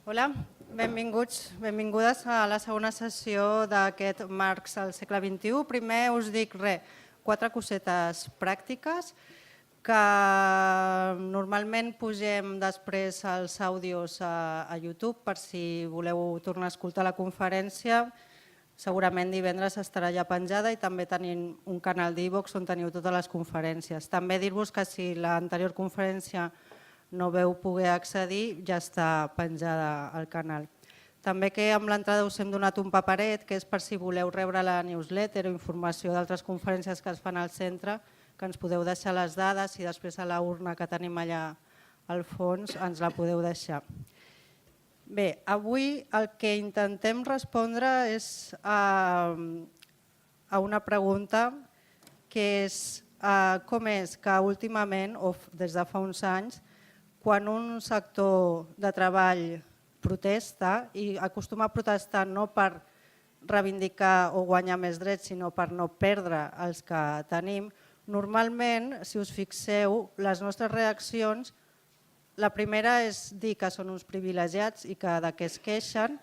Hola, benvingudes a la segona sessió d'aquest Marx al segle XXI. Primer us dic 4 cosetes pràctiques que normalment pugem després els àudios a YouTube per si voleu tornar a escoltar la conferència. Segurament divendres estarà ja penjada i també tenim un canal d'iVox on teniu totes les conferències. També dir-vos que si l'anterior conferència no veu poder accedir, ja està penjada al canal. També que amb l'entrada us hem donat un paperet, que és per si voleu rebre la newsletter o informació d'altres conferències que es fan al centre, que ens podeu deixar les dades i després a la urna que tenim allà al fons ens la podeu deixar. Bé, avui el que intentem respondre és a una pregunta que és com és que últimament, o des de fa uns anys, quan un sector de treball protesta, i acostuma a protestar no per reivindicar o guanyar més drets, sinó per no perdre els que tenim, normalment, si us fixeu, les nostres reaccions, la primera és dir que són uns privilegiats i que de què es queixen,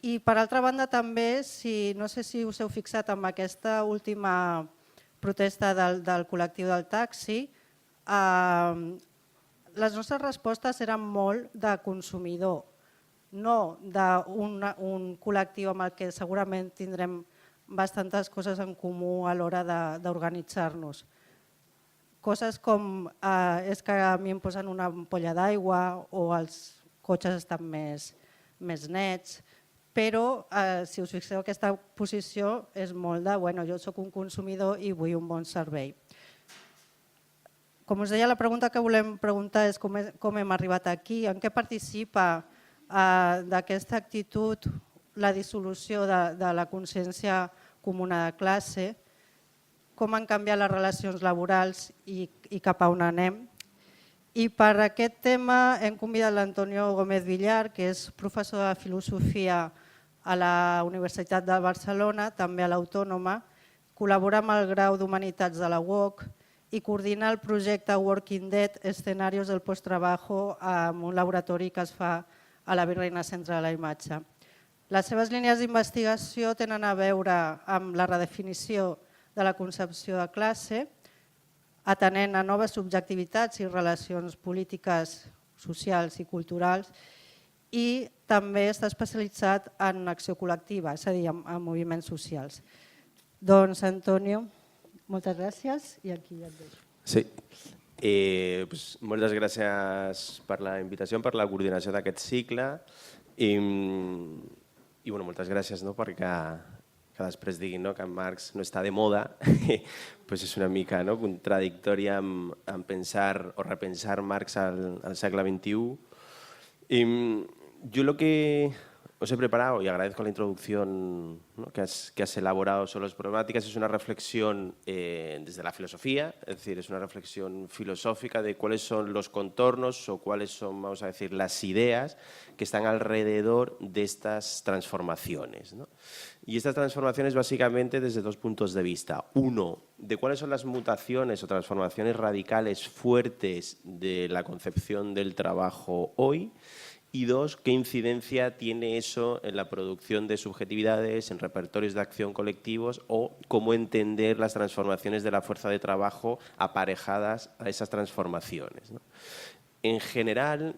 i per altra banda també, no sé si us heu fixat en aquesta última protesta del col·lectiu del taxi, les nostres respostes eren molt de consumidor, no d'un col·lectiu amb el que segurament tindrem bastantes coses en comú a l'hora d'organitzar-nos. Coses com és que a mi em posen una ampolla d'aigua o els cotxes estan més nets, però si us fixeu aquesta posició és molt de jo soc un consumidor i vull un bon servei. Com us deia, la pregunta que volem preguntar és com hem arribat aquí, en què participa d'aquesta actitud la dissolució de la consciència comuna de classe, com han canviat les relacions laborals i cap a on anem. I per aquest tema hem convidat l'Antonio Gómez Villar, que és professor de filosofia a la Universitat de Barcelona, també a l'Autònoma, col·labora amb el grau d'Humanitats de la UOC i coordina el projecte Working Dead, Escenarios del Posttrabajo, en un laboratori que es fa a la Virreina Centre de la Imatge. Les seves línies d'investigació tenen a veure amb la redefinició de la concepció de classe, atenent a noves subjectivitats i relacions polítiques, socials i culturals, i també està especialitzat en acció col·lectiva, és a dir, en moviments socials. Doncs, Antonio, moltes gràcies i aquí ja et deixo. Sí, moltes gràcies per la invitació, per la coordinació d'aquest cicle i moltes gràcies perquè després diguin que Marx no està de moda, és una mica contradictori en pensar o repensar Marx al segle XXI. Yo lo que os he preparado, y agradezco la introducción que has elaborado sobre las problemáticas, es una reflexión desde la filosofía, es decir, es una reflexión filosófica de cuáles son los contornos o cuáles son, vamos a decir, las ideas que están alrededor de estas transformaciones. Y estas transformaciones básicamente desde dos puntos de vista. Uno, de cuáles son las mutaciones o transformaciones radicales fuertes de la concepción del trabajo hoy. Y dos, ¿qué incidencia tiene eso en la producción de subjetividades, en repertorios de acción colectivos o cómo entender las transformaciones de la fuerza de trabajo aparejadas a esas transformaciones? En general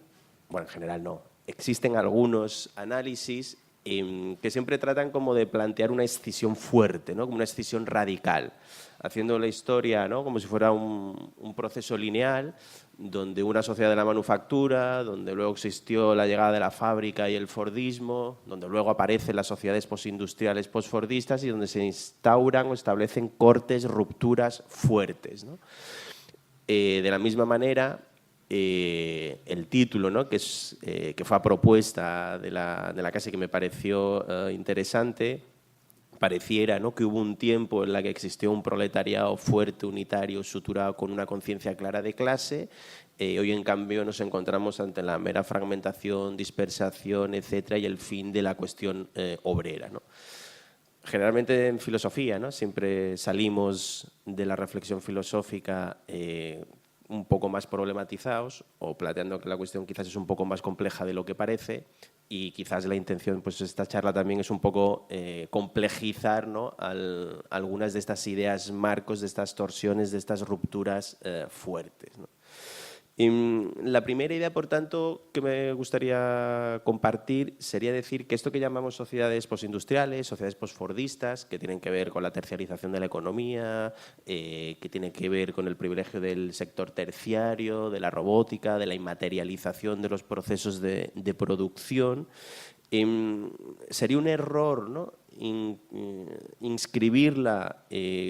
no, existen algunos análisis que siempre tratan como de plantear una escisión fuerte, como una escisión radical, haciendo la historia como si fuera un proceso lineal, donde una sociedad de la manufactura, donde luego existió la llegada de la fábrica y el fordismo, donde luego aparecen las sociedades postindustriales postfordistas y donde se instauran o establecen cortes, rupturas fuertes. De la misma manera, el título que fue a propuesta de la clase, que me pareció interesante, pareciera que hubo un tiempo en el que existió un proletariado fuerte, unitario, suturado, con una conciencia clara de clase. Hoy, en cambio, nos encontramos ante la mera fragmentación, dispersación, etcétera, y el fin de la cuestión obrera. Generalmente en filosofía siempre salimos de la reflexión filosófica un poco más problematizados o planteando que la cuestión quizás es un poco más compleja de lo que parece, y quizás la intención pues esta charla también es un poco complejizar, ¿no?, algunas de estas ideas marcos, de estas torsiones, de estas rupturas fuertes, ¿no? La primera idea, por tanto, que me gustaría compartir sería decir que esto que llamamos sociedades postindustriales, sociedades posfordistas, que tienen que ver con la terciarización de la economía, que tienen que ver con el privilegio del sector terciario, de la robótica, de la inmaterialización de los procesos de producción, sería un error, ¿no?, inscribirla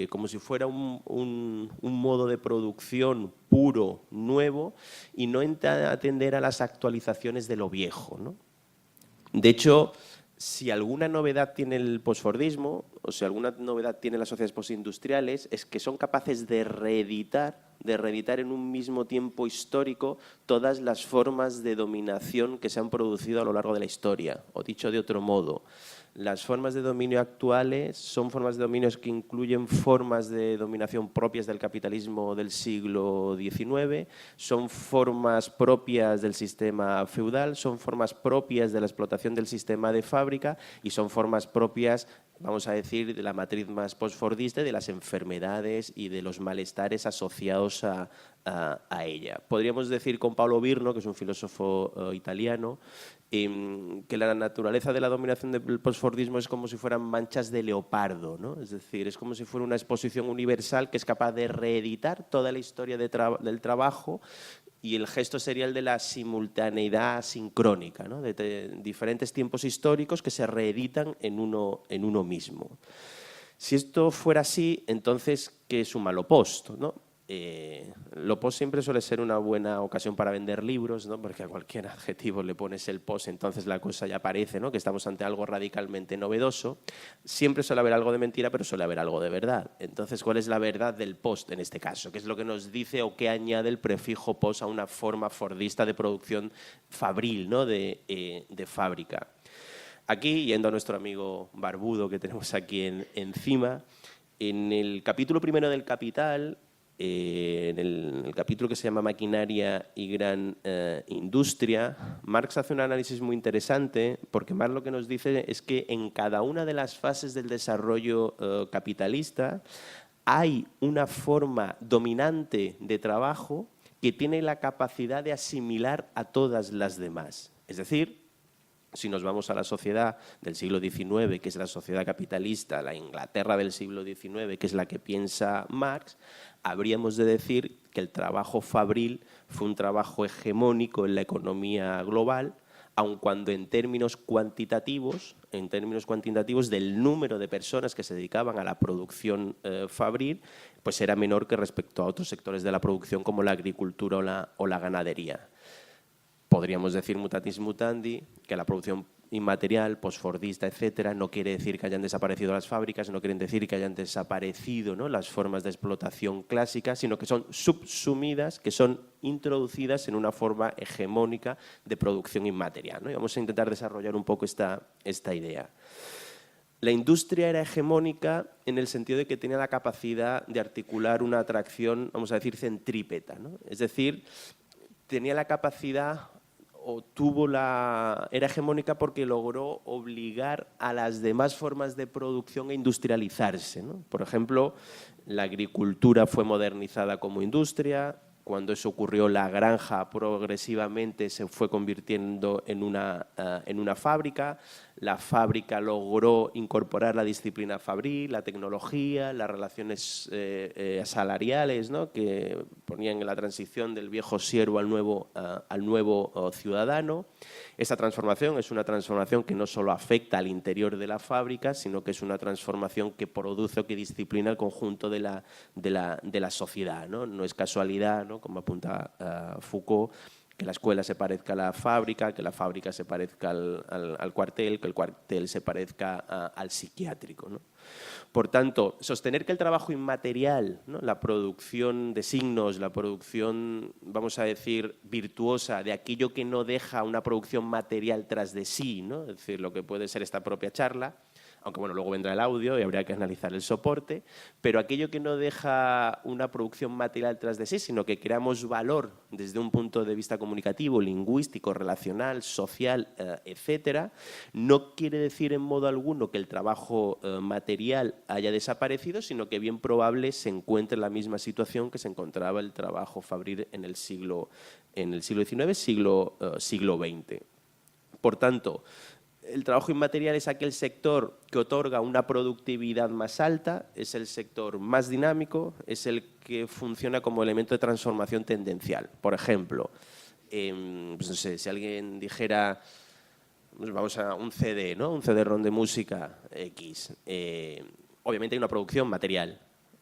como si fuera un modo de producción puro, nuevo, y no atender a las actualizaciones de lo viejo, ¿no? De hecho, si alguna novedad tiene el posfordismo, o si alguna novedad tiene las sociedades postindustriales, es que son capaces de reeditar en un mismo tiempo histórico todas las formas de dominación que se han producido a lo largo de la historia. O dicho de otro modo, las formas de dominio actuales son formas de dominio que incluyen formas de dominación propias del capitalismo del siglo XIX, son formas propias del sistema feudal, son formas propias de la explotación del sistema de fábrica y son formas propias, vamos a decir, de la matriz más postfordista, de las enfermedades y de los malestares asociados a ella. Podríamos decir con Paolo Virno, que es un filósofo italiano, que la naturaleza de la dominación del posfordismo es como si fueran manchas de leopardo, ¿no? Es decir, es como si fuera una exposición universal que es capaz de reeditar toda la historia del trabajo, y el gesto sería el de la simultaneidad sincrónica, ¿no?, de diferentes tiempos históricos que se reeditan en uno mismo. Si esto fuera así, entonces, ¿qué es un malo post, ¿no? Lo post siempre suele ser una buena ocasión para vender libros, ¿no?, porque a cualquier adjetivo le pones el post, entonces la cosa ya parece, ¿no?, que estamos ante algo radicalmente novedoso. Siempre suele haber algo de mentira, pero suele haber algo de verdad. Entonces, ¿cuál es la verdad del post en este caso? ¿Qué es lo que nos dice o qué añade el prefijo post a una forma fordista de producción fabril, ¿no?, de fábrica? Aquí, yendo a nuestro amigo barbudo que tenemos aquí encima, en el capítulo primero del Capital, en el capítulo que se llama Maquinaria y Gran Industria, Marx hace un análisis muy interesante, porque Marx lo que nos dice es que en cada una de las fases del desarrollo capitalista hay una forma dominante de trabajo que tiene la capacidad de asimilar a todas las demás. Es decir, si nos vamos a la sociedad del siglo XIX, que es la sociedad capitalista, la Inglaterra del siglo XIX, que es la que piensa Marx, habríamos de decir que el trabajo fabril fue un trabajo hegemónico en la economía global, aun cuando en términos cuantitativos del número de personas que se dedicaban a la producción fabril, pues era menor que respecto a otros sectores de la producción como la agricultura o la ganadería. Podríamos decir, mutatis mutandi, que la producción inmaterial, posfordista, etcétera, no quiere decir que hayan desaparecido las fábricas, no quieren decir que hayan desaparecido, ¿no?, las formas de explotación clásicas, sino que son subsumidas, que son introducidas en una forma hegemónica de producción inmaterial, ¿no? Y vamos a intentar desarrollar un poco esta idea. La industria era hegemónica en el sentido de que tenía la capacidad de articular una atracción, vamos a decir, centrípeta, ¿no? Es decir, tenía la capacidad era hegemónica porque logró obligar a las demás formas de producción a industrializarse, ¿no? Por ejemplo, la agricultura fue modernizada como industria. Cuando eso ocurrió, la granja progresivamente se fue convirtiendo en una fábrica. La fábrica logró incorporar la disciplina fabril, la tecnología, las relaciones salariales, ¿no?, que ponían en la transición del viejo siervo al nuevo ciudadano. Esta transformación es una transformación que no solo afecta al interior de la fábrica, sino que es una transformación que produce o que disciplina el conjunto de la sociedad, ¿no? No es casualidad, ¿no?, como apunta Foucault, que la escuela se parezca a la fábrica, que la fábrica se parezca al cuartel, que el cuartel se parezca al psiquiátrico, ¿no? Por tanto, sostener que el trabajo inmaterial, ¿no?, la producción de signos, la producción, vamos a decir, virtuosa de aquello que no deja una producción material tras de sí, ¿no?, es decir, lo que puede ser esta propia charla, aunque bueno, luego vendrá el audio y habría que analizar el soporte, pero aquello que no deja una producción material tras de sí, sino que creamos valor desde un punto de vista comunicativo, lingüístico, relacional, social, etcétera, no quiere decir en modo alguno que el trabajo material haya desaparecido, sino que bien probable se encuentre en la misma situación que se encontraba el trabajo fabril en el siglo XIX, siglo XX. Por tanto, el trabajo inmaterial es aquel sector que otorga una productividad más alta, es el sector más dinámico, es el que funciona como elemento de transformación tendencial. Por ejemplo, pues no sé, si alguien dijera, pues vamos a un CD, ¿no? Un CD-ROM de música X. Obviamente hay una producción material.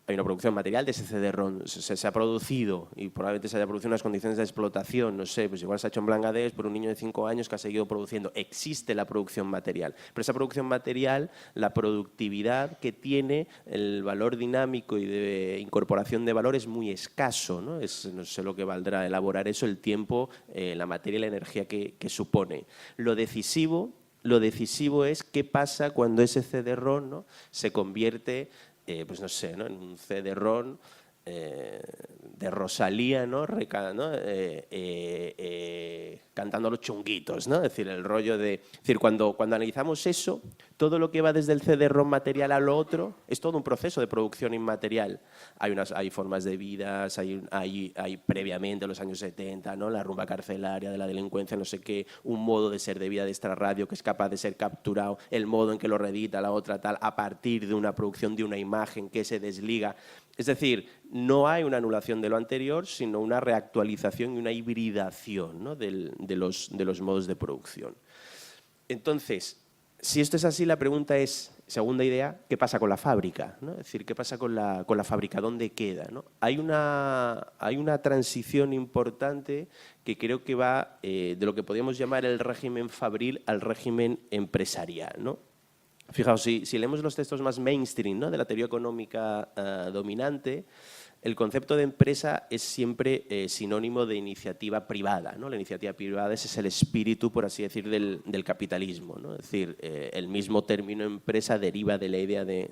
Hay una producción material de ese CD-ROM, se ha producido y probablemente se haya producido en unas condiciones de explotación, no sé, pues igual se ha hecho en Bangladesh por un niño de 5 años que ha seguido produciendo. Existe la producción material, pero esa producción material, la productividad que tiene, el valor dinámico y de incorporación de valor es muy escaso, ¿no? No sé lo que valdrá elaborar eso, el tiempo, la materia y la energía que supone. Lo decisivo es qué pasa cuando ese CD-ROM, ¿no?, se convierte pues no sé, ¿no?, en un CD-ROM de Rosalía, ¿no?, cantando los chunguitos, ¿no? Es decir, el rollo de... Es decir, cuando analizamos eso, todo lo que va desde el CD-ROM material a lo otro es todo un proceso de producción inmaterial. Hay formas de vidas, hay previamente, en los años 70, ¿no?, la rumba carcelaria de la delincuencia, no sé qué, un modo de ser de vida de esta radio que es capaz de ser capturado, el modo en que lo reedita la otra tal, a partir de una producción de una imagen que se desliga. Es decir, no hay una anulación de lo anterior, sino una reactualización y una hibridación, ¿no?, de los modos de producción. Entonces, si esto es así, la pregunta es, segunda idea, ¿qué pasa con la fábrica?, ¿no? Es decir, ¿qué pasa con la fábrica? ¿Dónde queda?, ¿no? Hay una transición importante que creo que va de lo que podríamos llamar el régimen fabril al régimen empresarial, ¿no? Fijaos, si leemos los textos más mainstream, ¿no?, de la teoría económica dominante, el concepto de empresa es siempre sinónimo de iniciativa privada, ¿no? La iniciativa privada ese es el espíritu, por así decir, del capitalismo, ¿no? Es decir, el mismo término empresa deriva de la idea de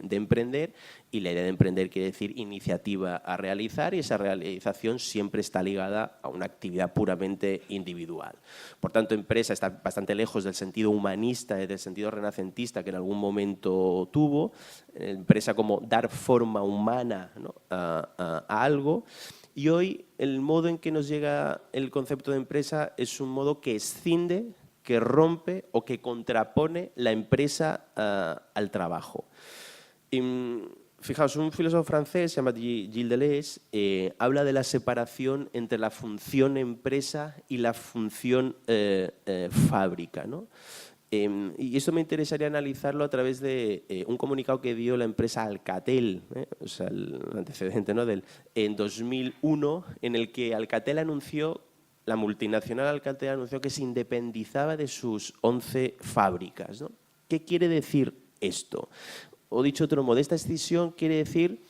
emprender, y la idea de emprender quiere decir iniciativa a realizar, y esa realización siempre está ligada a una actividad puramente individual. Por tanto, empresa está bastante lejos del sentido humanista y del sentido renacentista que en algún momento tuvo. Empresa como dar forma humana, ¿no?, a algo, y hoy el modo en que nos llega el concepto de empresa es un modo que escinde, que rompe o que contrapone la empresa al trabajo. Fijaos, un filósofo francés, se llama Gilles Deleuze, habla de la separación entre la función empresa y la función fábrica, ¿no? Y esto me interesaría analizarlo a través de un comunicado que dio la empresa Alcatel, o sea, el antecedente, ¿no?, en 2001, en el que Alcatel anunció, la multinacional Alcatel anunció que se independizaba de sus 11 fábricas, ¿no? ¿Qué quiere decir esto? O dicho de otro modo, esta escisión quiere decir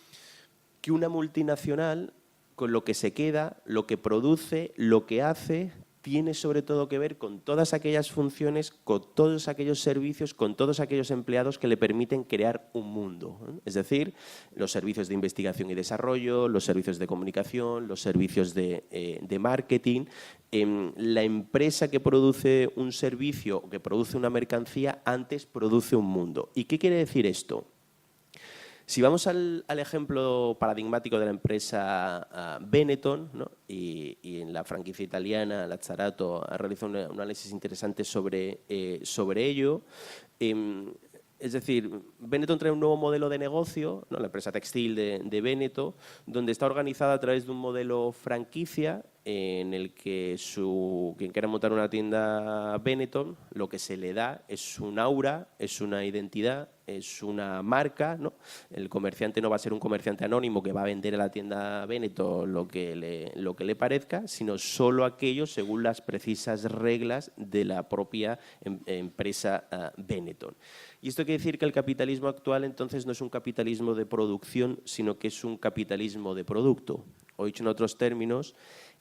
que una multinacional, con lo que se queda, lo que produce, lo que hace, tiene sobre todo que ver con todas aquellas funciones, con todos aquellos servicios, con todos aquellos empleados que le permiten crear un mundo, ¿no? Es decir, los servicios de investigación y desarrollo, los servicios de comunicación, los servicios de marketing. La empresa que produce un servicio o que produce una mercancía antes produce un mundo. ¿Y qué quiere decir esto? Si vamos al ejemplo paradigmático de la empresa Benetton, ¿no?, y en la franquicia italiana, Lazzarato ha realizado un análisis interesante sobre ello. Es decir, Benetton trae un nuevo modelo de negocio, ¿no?, la empresa textil de Benetton, donde está organizada a través de un modelo franquicia en el que quien quiera montar una tienda Benetton, lo que se le da es un aura, es una identidad, es una marca, ¿no? El comerciante no va a ser un comerciante anónimo que va a vender a la tienda Benetton lo que le parezca, sino solo aquello según las precisas reglas de la propia empresa Benetton. Y esto quiere decir que el capitalismo actual entonces no es un capitalismo de producción, sino que es un capitalismo de producto. O dicho en otros términos,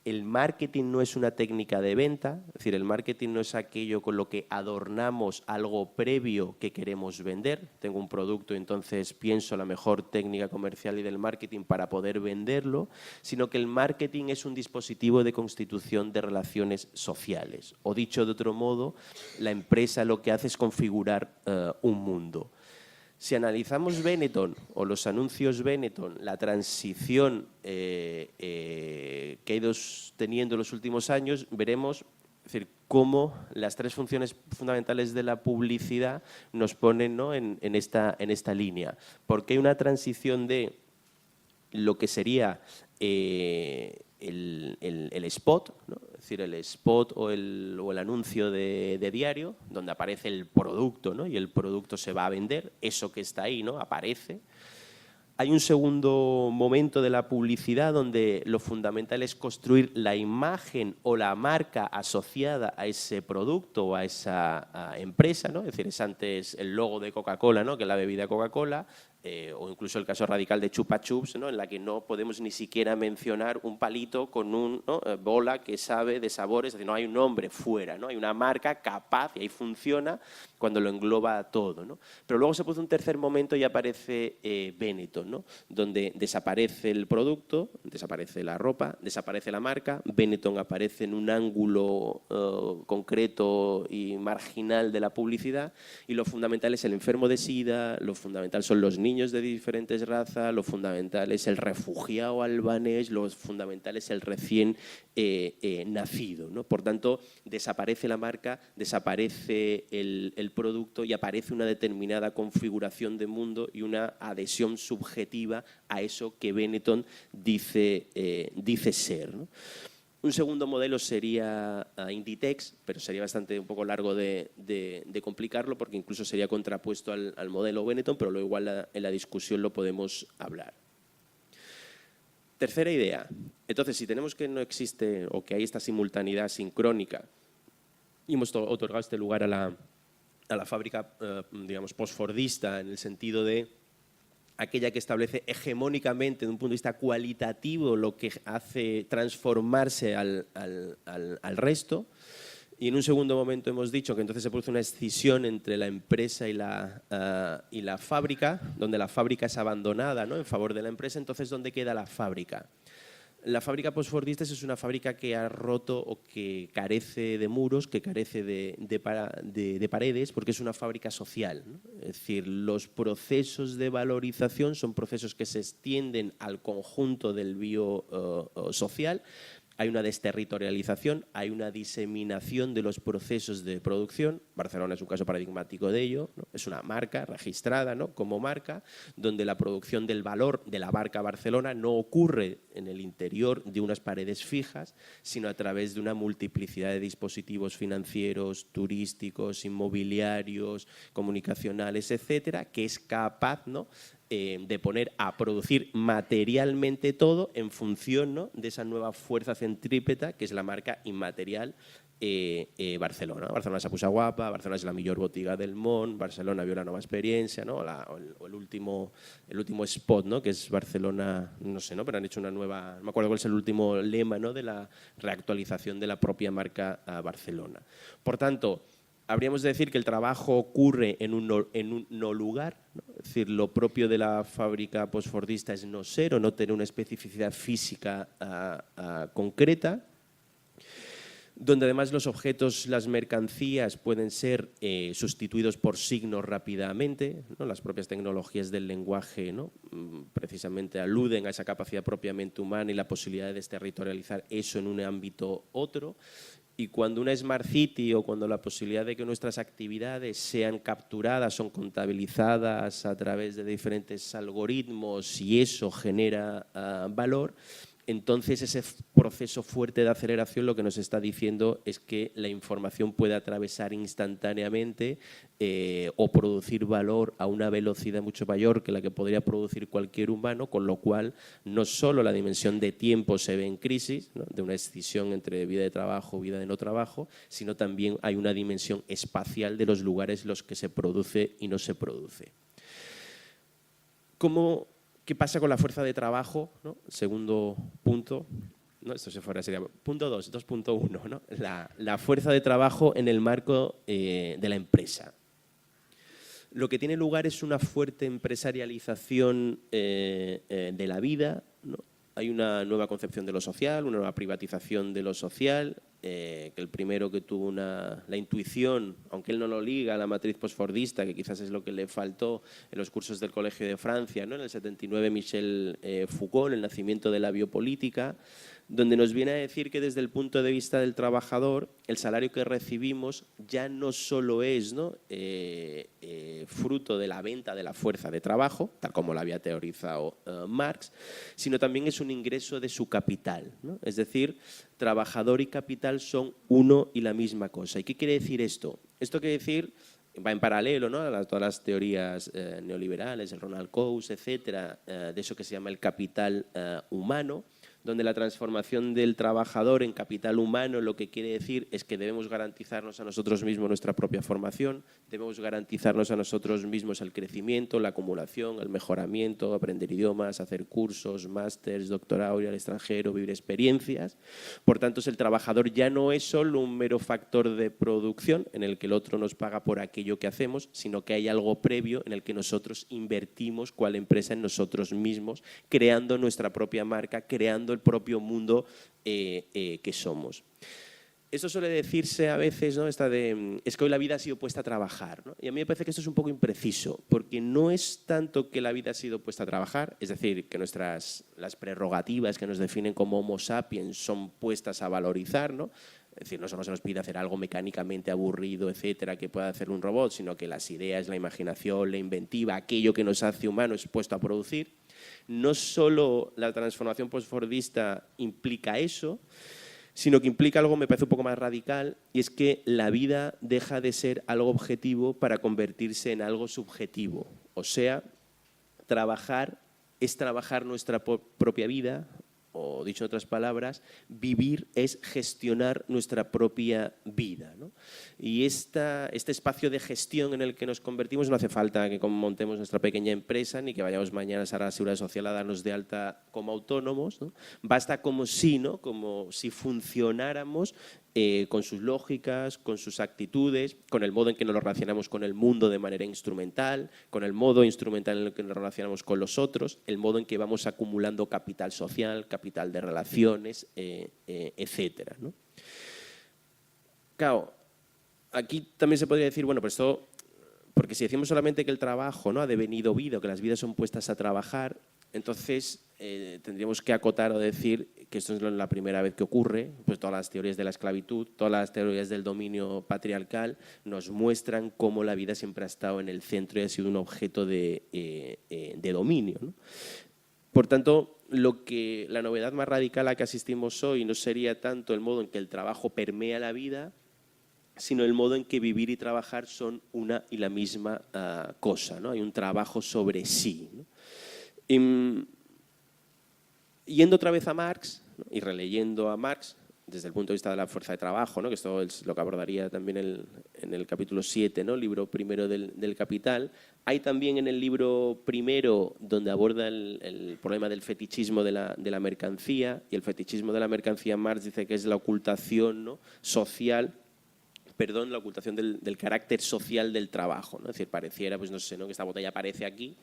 el marketing no es una técnica de venta, es decir, el marketing no es aquello con lo que adornamos algo previo que queremos vender. Tengo un producto y entonces pienso la mejor técnica comercial y del marketing para poder venderlo, sino que el marketing es un dispositivo de constitución de relaciones sociales. O dicho de otro modo, la empresa lo que hace es configurar un mundo. Si analizamos Benetton o los anuncios Benetton, la transición que ha ido teniendo en los últimos años, veremos cómo las tres funciones fundamentales de la publicidad nos ponen, ¿no?, en esta línea. Porque hay una transición de lo que sería el spot, ¿no? Es decir, el spot o el anuncio de diario, donde aparece el producto, ¿no?, y el producto se va a vender, eso que está ahí, ¿no?, aparece. Hay un segundo momento de la publicidad donde lo fundamental es construir la imagen o la marca asociada a ese producto o a esa empresa, ¿no? Es decir, es antes el logo de Coca-Cola, ¿no?, que la bebida Coca-Cola, o incluso el caso radical de Chupa Chups, ¿no?, en la que no podemos ni siquiera mencionar un palito con una bola que sabe de sabores, es decir, no hay un nombre fuera, ¿no?, hay una marca capaz, y ahí funciona cuando lo engloba todo, ¿no? Pero luego se produce un tercer momento y aparece Benetton, ¿no?, donde desaparece el producto, desaparece la ropa, desaparece la marca, Benetton aparece en un ángulo concreto y marginal de la publicidad, y lo fundamental es el enfermo de SIDA, lo fundamental son los niños de diferentes razas, lo fundamental es el refugiado albanés, lo fundamental es el recién nacido, ¿no? Por tanto, desaparece la marca, desaparece el producto y aparece una determinada configuración de mundo y una adhesión subjetiva a eso que Benetton dice ser, ¿no? Un segundo modelo sería Inditex, pero sería bastante un poco largo de complicarlo porque incluso sería contrapuesto al modelo Benetton, pero luego igual en la discusión lo podemos hablar. Tercera idea. Entonces, si tenemos que no existe o que hay esta simultaneidad sincrónica y hemos otorgado este lugar a la fábrica, digamos, postfordista en el sentido de aquella que establece hegemónicamente, de un punto de vista cualitativo, lo que hace transformarse al resto. Y en un segundo momento hemos dicho que entonces se produce una escisión entre la empresa y la fábrica, donde la fábrica es abandonada, ¿no?, en favor de la empresa. Entonces, ¿dónde queda la fábrica? La fábrica postfordista es una fábrica que ha roto o que carece de muros, que carece de paredes, porque es una fábrica social, ¿no? Es decir, los procesos de valorización son procesos que se extienden al conjunto del biosocial. Hay una desterritorialización, hay una diseminación de los procesos de producción. Barcelona es un caso paradigmático de ello, ¿no? Es una marca registrada, ¿no?, como marca, donde la producción del valor de la marca Barcelona no ocurre en el interior de unas paredes fijas, sino a través de una multiplicidad de dispositivos financieros, turísticos, inmobiliarios, comunicacionales, etcétera, que es capaz, ¿no?, de poner a producir materialmente todo en función, ¿no?, de esa nueva fuerza centrípeta que es la marca inmaterial Barcelona. Barcelona se puso guapa, Barcelona es la mejor botiga del món, Barcelona vio la nueva experiencia, ¿no?, o el último spot, ¿no?, que es Barcelona, no sé, ¿no?, pero han hecho una nueva, no me acuerdo cuál es el último lema, ¿no?, de la reactualización de la propia marca Barcelona. Por tanto, habríamos de decir que el trabajo ocurre en un no lugar, ¿no? Es decir, lo propio de la fábrica postfordista es no ser o no tener una especificidad física concreta, donde además los objetos, las mercancías pueden ser sustituidos por signos rápidamente, ¿no? Las propias tecnologías del lenguaje, ¿no?, precisamente aluden a esa capacidad propiamente humana y la posibilidad de desterritorializar eso en un ámbito otro. Y cuando una Smart City o cuando la posibilidad de que nuestras actividades sean capturadas, son contabilizadas a través de diferentes algoritmos y eso genera valor, entonces ese proceso fuerte de aceleración lo que nos está diciendo es que la información puede atravesar instantáneamente o producir valor a una velocidad mucho mayor que la que podría producir cualquier humano, con lo cual no solo la dimensión de tiempo se ve en crisis, ¿no?, de una escisión entre vida de trabajo, vida de no trabajo, sino también hay una dimensión espacial de los lugares en los que se produce y no se produce. ¿Qué pasa con la fuerza de trabajo, ¿no? Segundo punto. ¿no? Esto se fuera, sería punto 2, 2.1, ¿no? La fuerza de trabajo en el marco de la empresa. Lo que tiene lugar es una fuerte empresarialización de la vida, ¿no? Hay una nueva concepción de lo social, una nueva privatización de lo social, que el primero que tuvo la intuición, aunque él no lo liga a la matriz postfordista, que quizás es lo que le faltó en los cursos del Colegio de Francia, ¿no? En el 79 Michel Foucault, El nacimiento de la biopolítica, donde nos viene a decir que desde el punto de vista del trabajador, el salario que recibimos ya no solo es, ¿no? Fruto de la venta de la fuerza de trabajo, tal como lo había teorizado Marx, sino también es un ingreso de su capital, ¿no? Es decir, trabajador y capital son uno y la misma cosa. ¿Y qué quiere decir esto? Esto quiere decir, va en paralelo, ¿no? A todas las teorías neoliberales, el Ronald Coase, etcétera, de eso que se llama el capital humano, donde la transformación del trabajador en capital humano lo que quiere decir es que debemos garantizarnos a nosotros mismos nuestra propia formación, debemos garantizarnos a nosotros mismos el crecimiento, la acumulación, el mejoramiento, aprender idiomas, hacer cursos, másters, doctorado, ir al extranjero, vivir experiencias. Por tanto, el trabajador ya no es solo un mero factor de producción en el que el otro nos paga por aquello que hacemos, sino que hay algo previo en el que nosotros invertimos cual empresa en nosotros mismos, creando nuestra propia marca, creando el propio mundo que somos. Esto suele decirse a veces, ¿no? Es que hoy la vida ha sido puesta a trabajar, ¿no? Y a mí me parece que esto es un poco impreciso, porque no es tanto que la vida ha sido puesta a trabajar, es decir, que las prerrogativas que nos definen como Homo sapiens son puestas a valorizar, ¿no? Es decir, no solo se nos pide hacer algo mecánicamente aburrido, etcétera, que pueda hacer un robot, sino que las ideas, la imaginación, la inventiva, aquello que nos hace humanos es puesto a producir. No solo la transformación postfordista implica eso, sino que implica algo, me parece un poco más radical, y es que la vida deja de ser algo objetivo para convertirse en algo subjetivo. O sea, trabajar es trabajar nuestra propia vida, o dicho en otras palabras, vivir es gestionar nuestra propia vida, ¿no? Y este espacio de gestión en el que nos convertimos no hace falta que montemos nuestra pequeña empresa ni que vayamos mañana a la Seguridad Social a darnos de alta como autónomos, ¿no? Basta como si funcionáramos con sus lógicas, con sus actitudes, con el modo en que nos relacionamos con el mundo de manera instrumental, con el modo instrumental en el que nos relacionamos con los otros, el modo en que vamos acumulando capital social, capital de relaciones, etcétera, ¿no? Claro, aquí también se podría decir, bueno, pues esto, porque si decimos solamente que el trabajo, ¿no?, ha devenido vida, o que las vidas son puestas a trabajar, entonces tendríamos que acotar o decir que esto es la primera vez que ocurre, pues todas las teorías de la esclavitud, todas las teorías del dominio patriarcal nos muestran cómo la vida siempre ha estado en el centro y ha sido un objeto de dominio, ¿no? Por tanto, la novedad más radical a la que asistimos hoy no sería tanto el modo en que el trabajo permea la vida, sino el modo en que vivir y trabajar son una y la misma cosa, ¿no? Hay un trabajo sobre sí, ¿no? Yendo otra vez a Marx, ¿no?, y releyendo a Marx desde el punto de vista de la fuerza de trabajo, ¿no?, que esto es lo que abordaría también en el capítulo 7, ¿no?, libro primero del Capital, hay también en el libro primero donde aborda el problema del fetichismo de la mercancía, y el fetichismo de la mercancía Marx dice que es la ocultación, ¿no?, la ocultación del carácter social del trabajo, ¿no? Es decir, pareciera, pues no sé, ¿no?, que esta botella aparece aquí,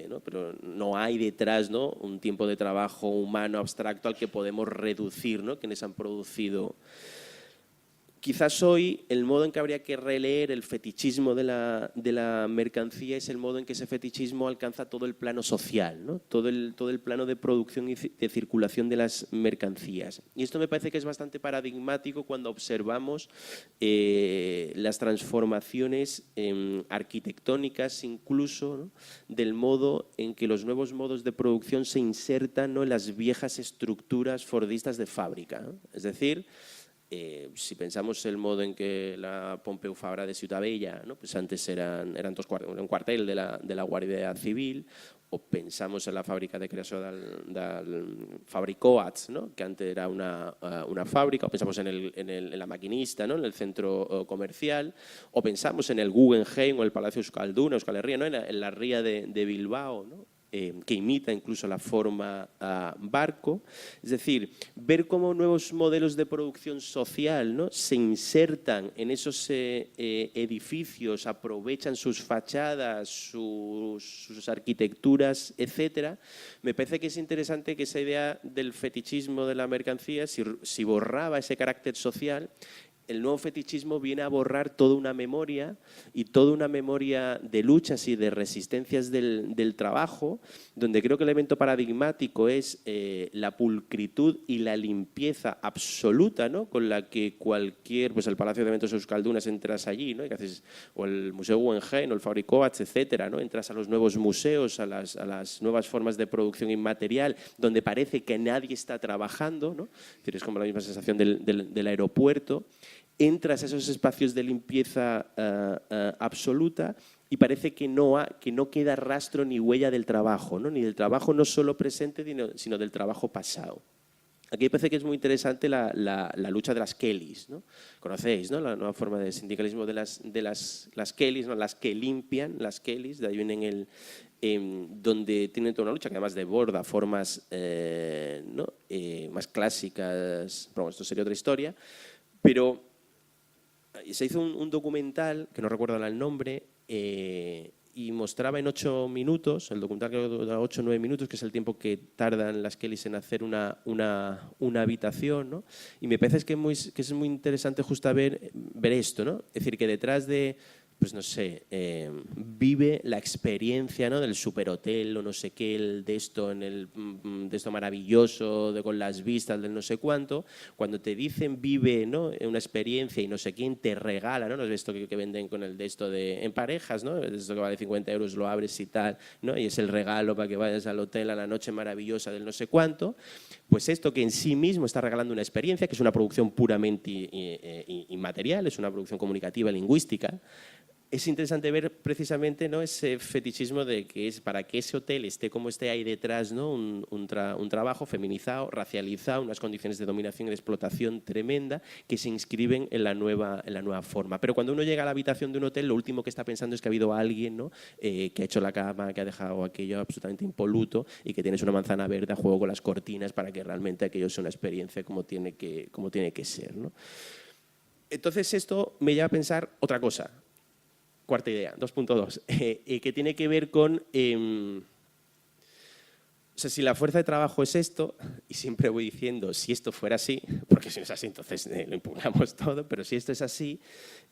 ¿no?, pero no hay detrás, ¿no?, un tiempo de trabajo humano abstracto al que podemos reducir, ¿no?, quienes han producido. Quizás hoy el modo en que habría que releer el fetichismo de la mercancía es el modo en que ese fetichismo alcanza todo el plano social, ¿no?, todo el plano de producción y de circulación de las mercancías. Y esto me parece que es bastante paradigmático cuando observamos las transformaciones arquitectónicas incluso, ¿no?, del modo en que los nuevos modos de producción se insertan, ¿no?, en las viejas estructuras fordistas de fábrica, ¿no? Es decir, si pensamos el modo en que la Pompeu Fabra de Ciutat Vella, ¿no?, pues antes era un cuartel de la Guardia Civil, o pensamos en la fábrica de creació del Fabricoats, ¿no?, que antes era una fábrica, o pensamos en la Maquinista, ¿no?, en el centro comercial, o pensamos en el Guggenheim o el Palacio Euskalduna, Euskal Herria, ¿no?, en la ría de Bilbao, ¿no?, que imita incluso la forma barco. Es decir, ver cómo nuevos modelos de producción social, ¿no?, se insertan en esos edificios, aprovechan sus fachadas, sus arquitecturas, etcétera. Me parece que es interesante que esa idea del fetichismo de la mercancía, si borraba ese carácter social, el nuevo fetichismo viene a borrar toda una memoria y toda una memoria de luchas y de resistencias del trabajo, donde creo que el elemento paradigmático es la pulcritud y la limpieza absoluta, ¿no?, con la que cualquier, pues el Palacio de Eventos Euskaldunas, entras allí, ¿no?, y haces, o el Museo Guggenheim o el Fabrikoats, etcétera, ¿no?, entras a los nuevos museos, a las nuevas formas de producción inmaterial, donde parece que nadie está trabajando, ¿no? Es decir, es como la misma sensación del aeropuerto. Entras a esos espacios de limpieza absoluta y parece que no queda rastro ni huella del trabajo, ¿no?, ni del trabajo no solo presente, sino del trabajo pasado. Aquí me parece que es muy interesante la lucha de las Kellys, ¿no? Conocéis, ¿no?, la nueva forma de sindicalismo de las Kellys, ¿no?, las que limpian, las Kellys, de ahí vienen donde tienen toda una lucha que además deborda formas más clásicas. Bueno, esto sería otra historia, pero se hizo un documental, que no recuerdo ahora el nombre, y mostraba en 8 minutos, el documental creo que dura 8 o 9 minutos, que es el tiempo que tardan las Kellys en hacer una habitación, ¿no? Y me parece que es muy interesante justo ver esto, ¿no? Es decir, que detrás de, pues no sé, vive la experiencia, ¿no?, del superhotel o no sé qué, de esto maravilloso, con las vistas del no sé cuánto. Cuando te dicen vive, ¿no?, una experiencia y no sé quién te regala, ¿no?, no es esto que venden con el de esto en parejas, ¿no?, es esto que vale 50 euros, lo abres y tal, ¿no?, y es el regalo para que vayas al hotel a la noche maravillosa del no sé cuánto. Pues esto que en sí mismo está regalando una experiencia, que es una producción puramente inmaterial, es una producción comunicativa, lingüística. Es interesante ver precisamente, ¿no?, ese fetichismo de que es para que ese hotel esté como esté ahí detrás, ¿no?, un trabajo feminizado, racializado, unas condiciones de dominación y de explotación tremenda que se inscriben en la nueva forma. Pero cuando uno llega a la habitación de un hotel, lo último que está pensando es que ha habido alguien, ¿no?, que ha hecho la cama, que ha dejado aquello absolutamente impoluto y que tienes una manzana verde a juego con las cortinas para que realmente aquello sea una experiencia como tiene que ser, ¿no? Entonces esto me lleva a pensar otra cosa. Cuarta idea, 2.2, que tiene que ver con, o sea, si la fuerza de trabajo es esto, y siempre voy diciendo, si esto fuera así, porque si no es así, entonces lo impugnamos todo, pero si esto es así,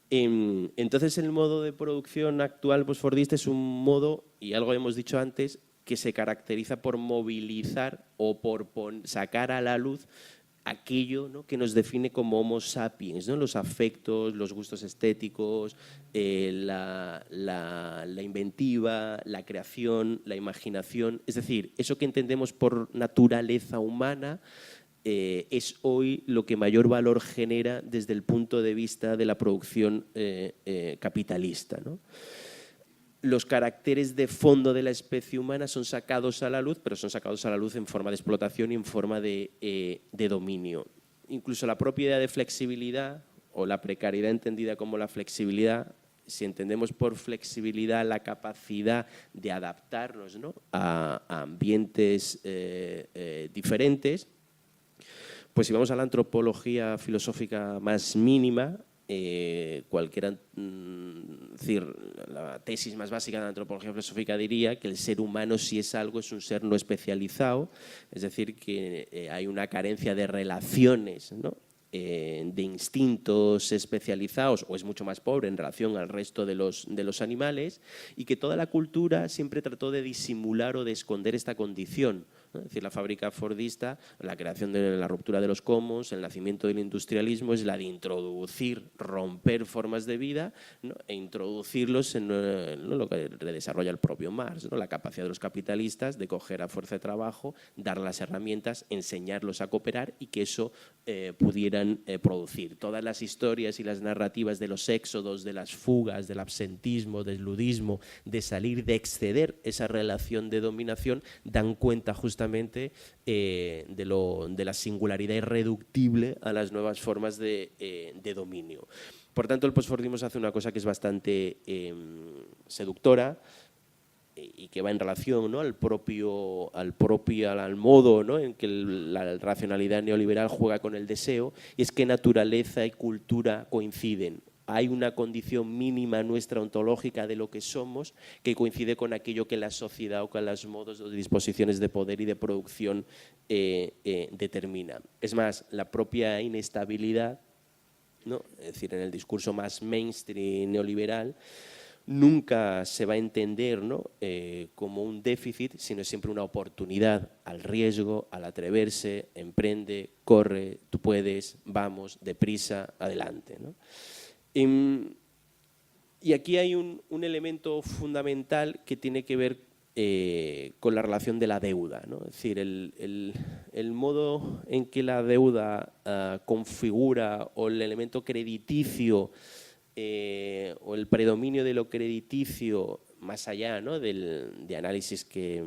entonces el modo de producción actual postfordista es un modo, y algo hemos dicho antes, que se caracteriza por movilizar o por sacar a la luz aquello, ¿no?, que nos define como Homo sapiens, ¿no?, los afectos, los gustos estéticos, la inventiva, la creación, la imaginación. Es decir, eso que entendemos por naturaleza humana es hoy lo que mayor valor genera desde el punto de vista de la producción capitalista, ¿no? Los caracteres de fondo de la especie humana son sacados a la luz, pero son sacados a la luz en forma de explotación y en forma de dominio. Incluso la propia idea de flexibilidad o la precariedad entendida como la flexibilidad, si entendemos por flexibilidad la capacidad de adaptarnos, ¿no?, a ambientes diferentes, pues si vamos a la antropología filosófica más mínima, decir, la tesis más básica de la antropología filosófica diría que el ser humano, si es algo, es un ser no especializado, es decir, que hay una carencia de relaciones, ¿no?, de instintos especializados, o es mucho más pobre en relación al resto de los animales, y que toda la cultura siempre trató de disimular o de esconder esta condición, ¿no? Es decir, la fábrica fordista, la creación de la ruptura de los commons, el nacimiento del industrialismo, es la de introducir, romper formas de vida, ¿no?, e introducirlos en lo que redesarrolla el propio Marx, ¿no?, la capacidad de los capitalistas de coger a fuerza de trabajo, dar las herramientas, enseñarlos a cooperar y que eso pudieran producir. Todas las historias y las narrativas de los éxodos, de las fugas, del absentismo, del ludismo, de salir, de exceder esa relación de dominación, dan cuenta justamente de la singularidad irreductible a las nuevas formas de dominio. Por tanto, el postfordismo hace una cosa que es bastante seductora, y que va en relación, ¿no?, al modo, ¿no?, en que la racionalidad neoliberal juega con el deseo, y es que naturaleza y cultura coinciden. Hay una condición mínima nuestra ontológica de lo que somos que coincide con aquello que la sociedad o con los modos o disposiciones de poder y de producción determina. Es más, la propia inestabilidad, ¿no?, es decir, en el discurso más mainstream neoliberal, nunca se va a entender, ¿no?, como un déficit, sino siempre una oportunidad al riesgo, al atreverse, emprende, corre, tú puedes, vamos, deprisa, adelante, ¿no? Y aquí hay un elemento fundamental que tiene que ver con la relación de la deuda, ¿no? Es decir, el modo en que la deuda configura, o el elemento crediticio o el predominio de lo crediticio, más allá, ¿no?, de análisis que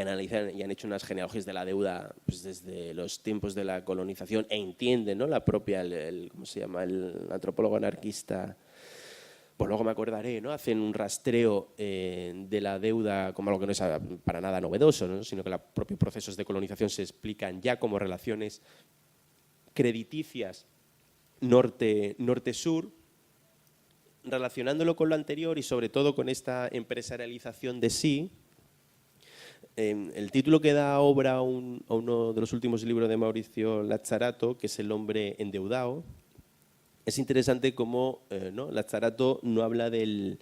analizan y han hecho unas genealogías de la deuda, pues, desde los tiempos de la colonización, e entienden, ¿no?, la propia, ¿cómo se llama?, el antropólogo anarquista, pues luego me acordaré, ¿no?, hacen un rastreo de la deuda como algo que no es para nada novedoso, ¿no?, sino que los propios procesos de colonización se explican ya como relaciones crediticias norte-sur, relacionándolo con lo anterior y sobre todo con esta empresarialización de sí. El título que da obra a uno de los últimos libros de Mauricio Lazzarato, que es El hombre endeudado, es interesante cómo, ¿no?, Lazzarato no habla del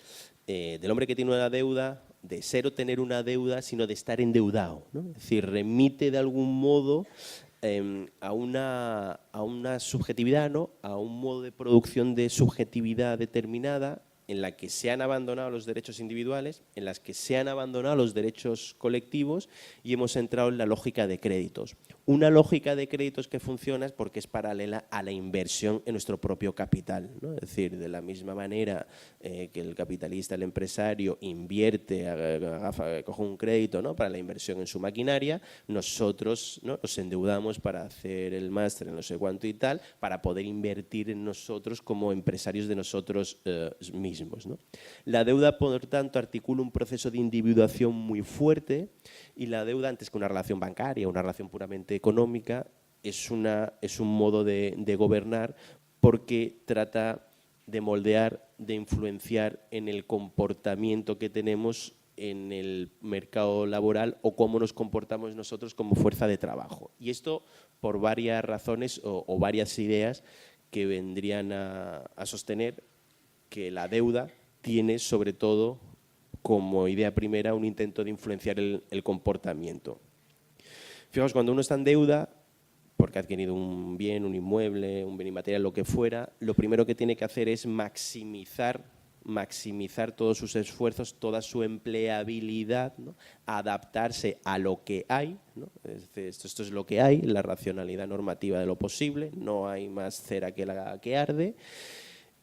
hombre que tiene una deuda, de ser o tener una deuda, sino de estar endeudado, ¿no? Es decir, remite de algún modo a una subjetividad, ¿no?, a un modo de producción de subjetividad determinada, en la que se han abandonado los derechos individuales, en las que se han abandonado los derechos colectivos, y hemos entrado en la lógica de créditos. Una lógica de créditos que funciona porque es paralela a la inversión en nuestro propio capital, ¿no? Es decir, de la misma manera que el capitalista, el empresario, invierte, coge un crédito, ¿no?, para la inversión en su maquinaria, nosotros, ¿no?, nos endeudamos para hacer el máster en no sé cuánto y tal, para poder invertir en nosotros como empresarios de nosotros mismos, ¿no? La deuda, por tanto, articula un proceso de individuación muy fuerte, y la deuda, antes que una relación bancaria, una relación puramente económica, es un modo de gobernar, porque trata de moldear, de influenciar en el comportamiento que tenemos en el mercado laboral, o cómo nos comportamos nosotros como fuerza de trabajo. Y esto por varias razones o varias ideas que vendrían a sostener que la deuda tiene, sobre todo, como idea primera, un intento de influenciar el comportamiento. Fijaos, cuando uno está en deuda, porque ha adquirido un bien, un inmueble, un bien inmaterial, lo que fuera, lo primero que tiene que hacer es maximizar todos sus esfuerzos, toda su empleabilidad, ¿no?, adaptarse a lo que hay, ¿no? Esto es lo que hay, la racionalidad normativa de lo posible, no hay más cera que la que arde.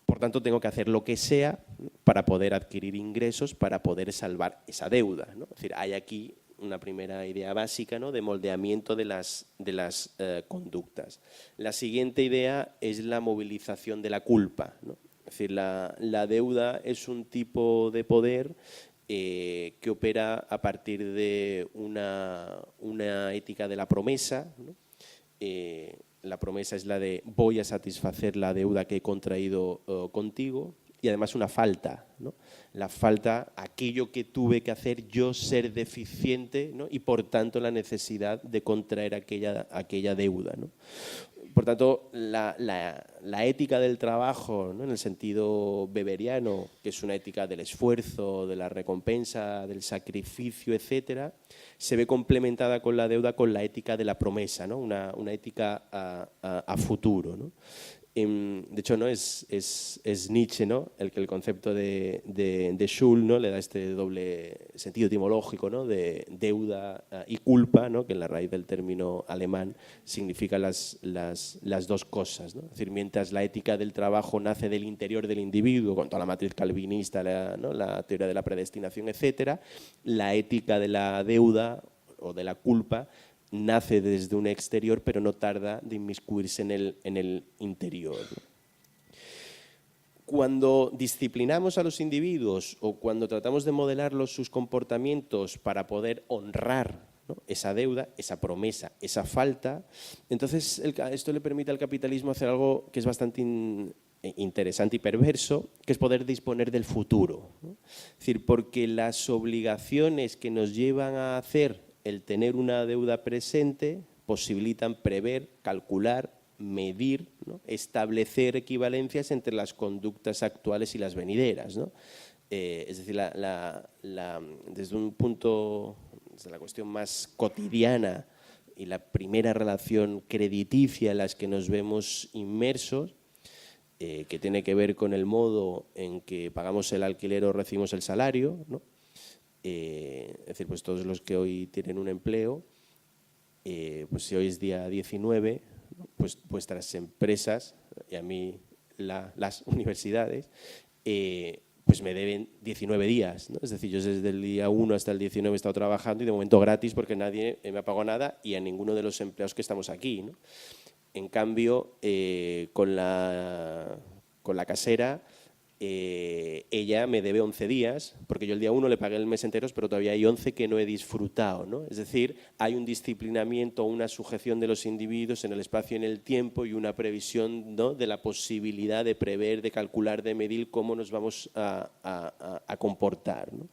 Por tanto, tengo que hacer lo que sea para poder adquirir ingresos, para poder salvar esa deuda, ¿no? Es decir, hay aquí una primera idea básica, ¿no?, de moldeamiento de las conductas. La siguiente idea es la movilización de la culpa, ¿no? Es decir, la deuda es un tipo de poder que opera a partir de una ética de la promesa, ¿no? La promesa es la de voy a satisfacer la deuda que he contraído contigo, y además una falta, ¿no? La falta, aquello que tuve que hacer yo, ser deficiente, ¿no?, y por tanto la necesidad de contraer aquella deuda, ¿no? Por tanto, la ética del trabajo, ¿no?, en el sentido weberiano, que es una ética del esfuerzo, de la recompensa, del sacrificio, etcétera, se ve complementada con la deuda con la ética de la promesa, ¿no?, una ética a futuro, ¿no? De hecho, ¿no?, es Nietzsche, ¿no?, el que el concepto de Schuld, ¿no?, le da este doble sentido etimológico, ¿no?, de deuda y culpa, ¿no?, que en la raíz del término alemán significa las dos cosas, ¿no? Es decir, mientras la ética del trabajo nace del interior del individuo, con toda la matriz calvinista, la teoría de la predestinación, etcétera, la ética de la deuda o de la culpa nace desde un exterior, pero no tarda de inmiscuirse en el interior. Cuando disciplinamos a los individuos o cuando tratamos de modelarlos sus comportamientos para poder honrar, ¿no?, esa deuda, esa promesa, esa falta, entonces esto le permite al capitalismo hacer algo que es bastante interesante y perverso, que es poder disponer del futuro, ¿no? Es decir, porque las obligaciones que nos llevan a hacer el tener una deuda presente posibilitan prever, calcular, medir, ¿no?, establecer equivalencias entre las conductas actuales y las venideras, ¿no? Es decir, desde un punto, desde la cuestión más cotidiana y la primera relación crediticia en las que nos vemos inmersos, que tiene que ver con el modo en que pagamos el alquiler o recibimos el salario, ¿no? Es decir, pues todos los que hoy tienen un empleo, pues si hoy es día 19, ¿no?, pues vuestras empresas y a mí las universidades, pues me deben 19 días, ¿no? Es decir, yo desde el día 1 hasta el 19 he estado trabajando y de momento gratis porque nadie me ha pagado nada y a ninguno de los empleados que estamos aquí, ¿no? En cambio, con la casera, ella me debe 11 días, porque yo el día 1 le pagué el mes entero, pero todavía hay 11 que no he disfrutado, ¿no? Es decir, hay un disciplinamiento, una sujeción de los individuos en el espacio y en el tiempo y una previsión, ¿no?, de la posibilidad de prever, de calcular, de medir cómo nos vamos a comportar, ¿no?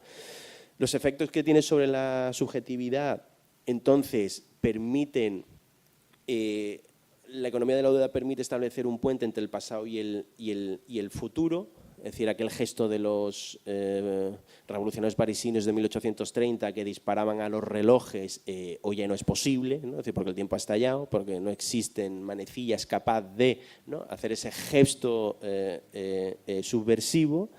Los efectos que tiene sobre la subjetividad, entonces, permiten… la economía de la deuda permite establecer un puente entre el pasado y el futuro, es decir, aquel gesto de los revolucionarios parisinos de 1830 que disparaban a los relojes, hoy ya no es posible, ¿no? Es decir, porque el tiempo ha estallado, porque no existen manecillas capaz de, ¿no?, hacer ese gesto subversivo,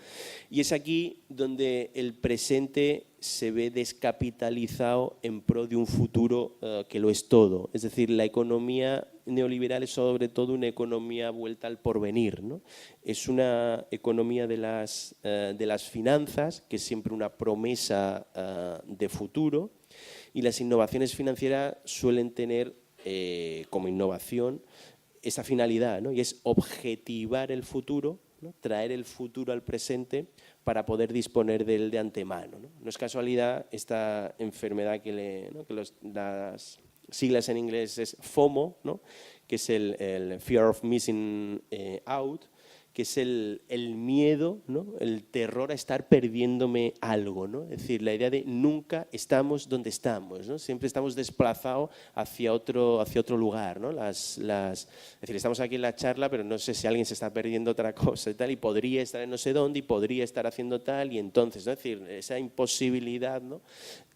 y es aquí donde el presente se ve descapitalizado en pro de un futuro que lo es todo. Es decir, la economía neoliberal es sobre todo una economía vuelta al porvenir, ¿no? Es una economía de las finanzas, que es siempre una promesa de futuro, y las innovaciones financieras suelen tener como innovación esa finalidad, ¿no?, y es objetivar el futuro, ¿no?, traer el futuro al presente para poder disponer de él de antemano, ¿no? No es casualidad esta enfermedad ¿no?, que las siglas en inglés es FOMO, ¿no?, que es el Fear of Missing Out, que es el miedo, ¿no?, el terror a estar perdiéndome algo, ¿no? Es decir, la idea de nunca estamos donde estamos, ¿no? Siempre estamos desplazados hacia otro lugar, ¿no? Es decir, estamos aquí en la charla, pero no sé si alguien se está perdiendo otra cosa y tal, y podría estar en no sé dónde y podría estar haciendo tal, y entonces, ¿no? Es decir, esa imposibilidad, ¿no?,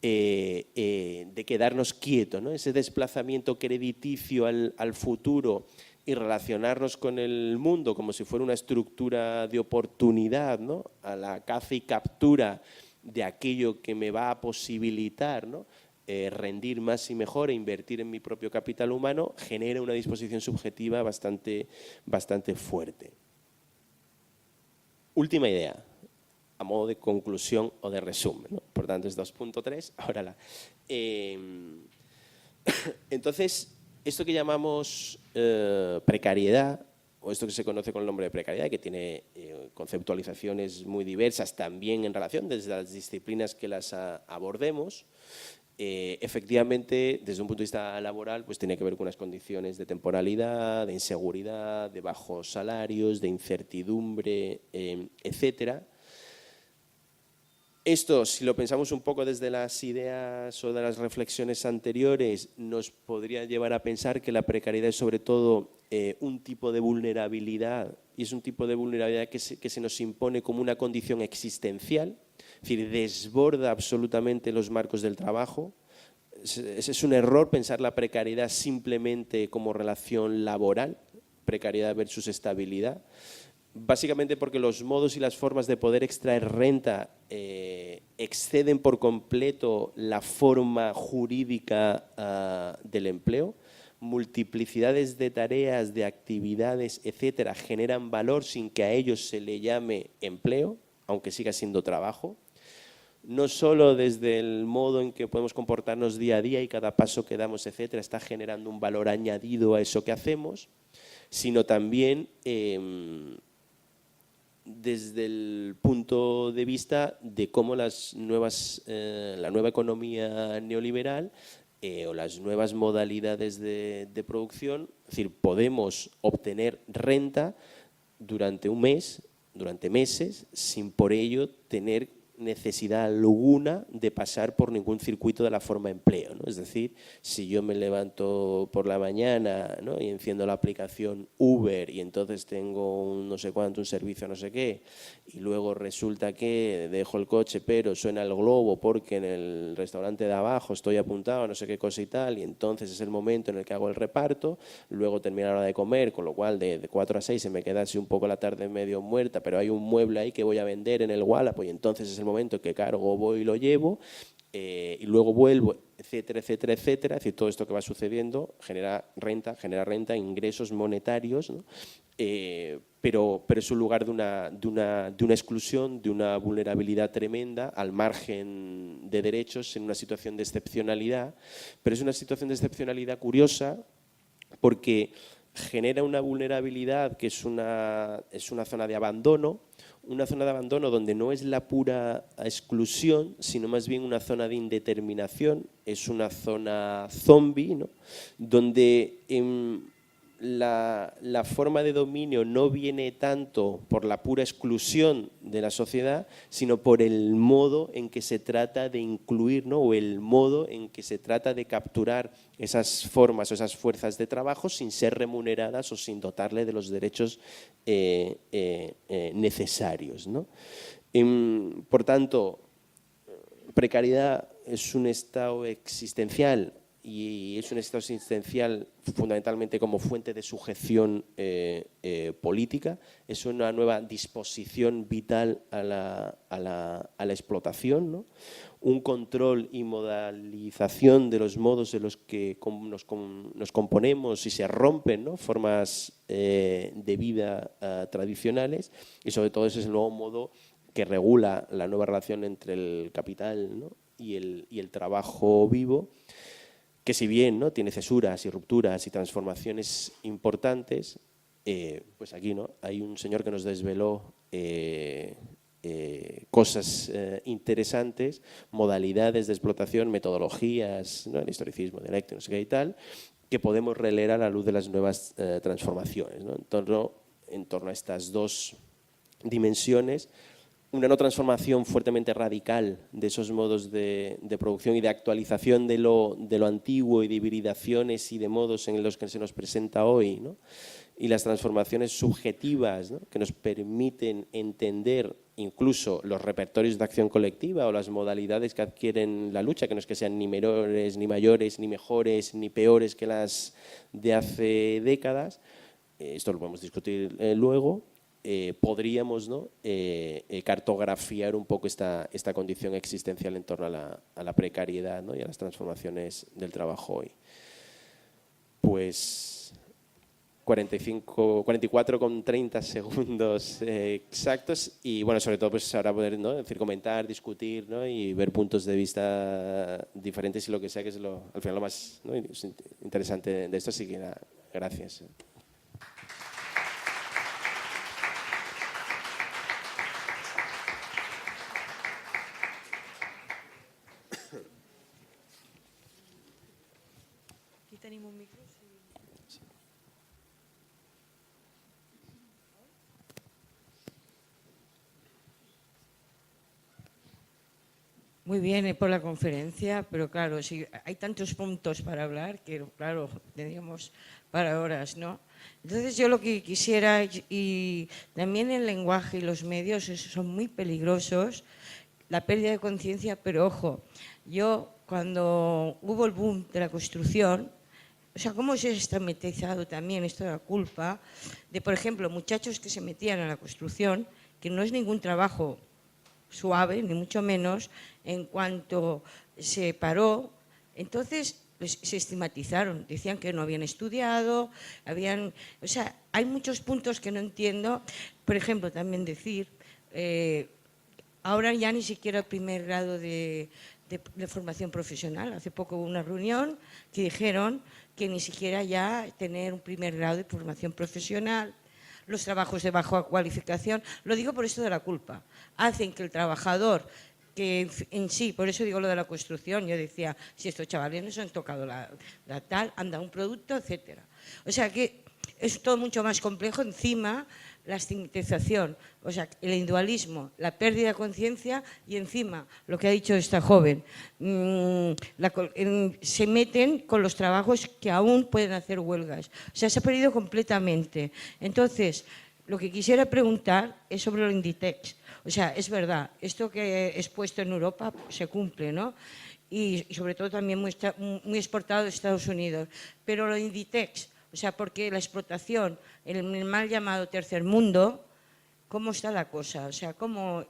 de quedarnos quietos, ¿no?, ese desplazamiento crediticio al futuro y relacionarnos con el mundo como si fuera una estructura de oportunidad, ¿no?, a la caza y captura de aquello que me va a posibilitar, ¿no?, rendir más y mejor e invertir en mi propio capital humano, genera una disposición subjetiva bastante fuerte. Última idea, a modo de conclusión o de resumen, ¿no? Por tanto, es 2.3. Ahora entonces, esto que llamamos precariedad, o esto que se conoce con el nombre de precariedad, que tiene conceptualizaciones muy diversas también en relación desde las disciplinas que las abordemos, efectivamente, desde un punto de vista laboral, pues tiene que ver con unas condiciones de temporalidad, de inseguridad, de bajos salarios, de incertidumbre, etcétera. Esto, si lo pensamos un poco desde las ideas o de las reflexiones anteriores, nos podría llevar a pensar que la precariedad es sobre todo un tipo de vulnerabilidad, y es un tipo de vulnerabilidad que se nos impone como una condición existencial, es decir, desborda absolutamente los marcos del trabajo. Es un error pensar la precariedad simplemente como relación laboral, precariedad versus estabilidad. Básicamente porque los modos y las formas de poder extraer renta exceden por completo la forma jurídica del empleo. Multiplicidades de tareas, de actividades, etcétera, generan valor sin que a ellos se le llame empleo, aunque siga siendo trabajo. No solo desde el modo en que podemos comportarnos día a día y cada paso que damos, etcétera, está generando un valor añadido a eso que hacemos, sino también desde el punto de vista de cómo la nueva economía neoliberal o las nuevas modalidades de producción, es decir, podemos obtener renta durante un mes, durante meses, sin por ello tener necesidad alguna de pasar por ningún circuito de la forma empleo, ¿no? Es decir, si yo me levanto por la mañana, ¿no?, y enciendo la aplicación Uber y entonces tengo un no sé cuánto, un servicio no sé qué, y luego resulta que dejo el coche pero suena el globo porque en el restaurante de abajo estoy apuntado a no sé qué cosa y tal, y entonces es el momento en el que hago el reparto, luego termina la hora de comer, con lo cual de 4 a 6 se me queda así un poco la tarde medio muerta, pero hay un mueble ahí que voy a vender en el Wallapop y entonces es el momento que cargo, voy y lo llevo, y luego vuelvo, etcétera, etcétera, etcétera. Es decir, todo esto que va sucediendo genera renta, ingresos monetarios, ¿no? Pero es un lugar de una exclusión, de una vulnerabilidad tremenda, al margen de derechos, en una situación de excepcionalidad, pero es una situación de excepcionalidad curiosa porque genera una vulnerabilidad que es una zona de abandono, donde no es la pura exclusión, sino más bien una zona de indeterminación, es una zona zombie, ¿no?, donde la forma de dominio no viene tanto por la pura exclusión de la sociedad, sino por el modo en que se trata de incluir, ¿no?, o el modo en que se trata de capturar esas formas o esas fuerzas de trabajo sin ser remuneradas o sin dotarle de los derechos necesarios, ¿no? Por tanto, precariedad es un estado existencial, y es un estado existencial fundamentalmente como fuente de sujeción política, es una nueva disposición vital a la explotación, ¿no?, un control y modalización de los modos en los que nos componemos y se rompen, ¿no?, formas de vida tradicionales, y sobre todo ese es el nuevo modo que regula la nueva relación entre el capital, ¿no?, y el trabajo vivo, que si bien, ¿no?, tiene cesuras y rupturas y transformaciones importantes, pues aquí, ¿no?, hay un señor que nos desveló cosas interesantes, modalidades de explotación, metodologías, ¿no?, el historicismo, dialéctico, no sé qué y tal, que podemos releer a la luz de las nuevas transformaciones, ¿no?, en torno a estas dos dimensiones. Una no transformación fuertemente radical de esos modos de producción y de actualización de lo antiguo y de hibridaciones y de modos en los que se nos presenta hoy, ¿no?, y las transformaciones subjetivas, ¿no?, que nos permiten entender incluso los repertorios de acción colectiva o las modalidades que adquieren la lucha, que no es que sean ni menores, ni mayores, ni mejores, ni peores que las de hace décadas. Esto lo podemos discutir luego. Podríamos, ¿no?, cartografiar un poco esta condición existencial en torno a la precariedad, ¿no?, y a las transformaciones del trabajo hoy. Pues 44 con 30 segundos exactos, y bueno, sobre todo pues ahora poder, ¿no?, decir, comentar, discutir, ¿no?, y ver puntos de vista diferentes y lo que sea, que es al final lo más, ¿no?, interesante de esto. Así que nada, gracias. Aquí tenim un micro. Sí. Muy bien por la conferencia, pero claro, sí, hay tantos puntos para hablar que, claro, tendríamos para horas, ¿no? Entonces yo lo que quisiera, y también el lenguaje y los medios son muy peligrosos, la pérdida de conciencia, pero ojo, yo cuando hubo el boom de la construcción, o sea, cómo se ha sistematizado también esto de la culpa de, por ejemplo, muchachos que se metían a la construcción, que no es ningún trabajo suave, ni mucho menos, en cuanto se paró, entonces pues, se estigmatizaron, decían que no habían estudiado, o sea, hay muchos puntos que no entiendo. Por ejemplo, también decir, ahora ya ni siquiera el primer grado de formación profesional. Hace poco hubo una reunión que dijeron que ni siquiera ya tener un primer grado de formación profesional, los trabajos de baja cualificación. Lo digo por esto de la culpa. Hacen que el trabajador, que en sí, por eso digo lo de la construcción, yo decía, si estos chavales no se han tocado la tal, anda un producto, etcétera. O sea que es todo mucho más complejo, encima la estigmatización, o sea, el individualismo, la pérdida de conciencia y encima, lo que ha dicho esta joven, se meten con los trabajos que aún pueden hacer huelgas. O sea, se ha perdido completamente. Entonces, lo que quisiera preguntar es sobre lo Inditex. O sea, es verdad, esto que es puesto en Europa se cumple, ¿no? Y sobre todo también muy exportado de Estados Unidos. Pero lo Inditex, o sea, porque la explotación en el mal llamado tercer mundo, ¿cómo está la cosa? O sea,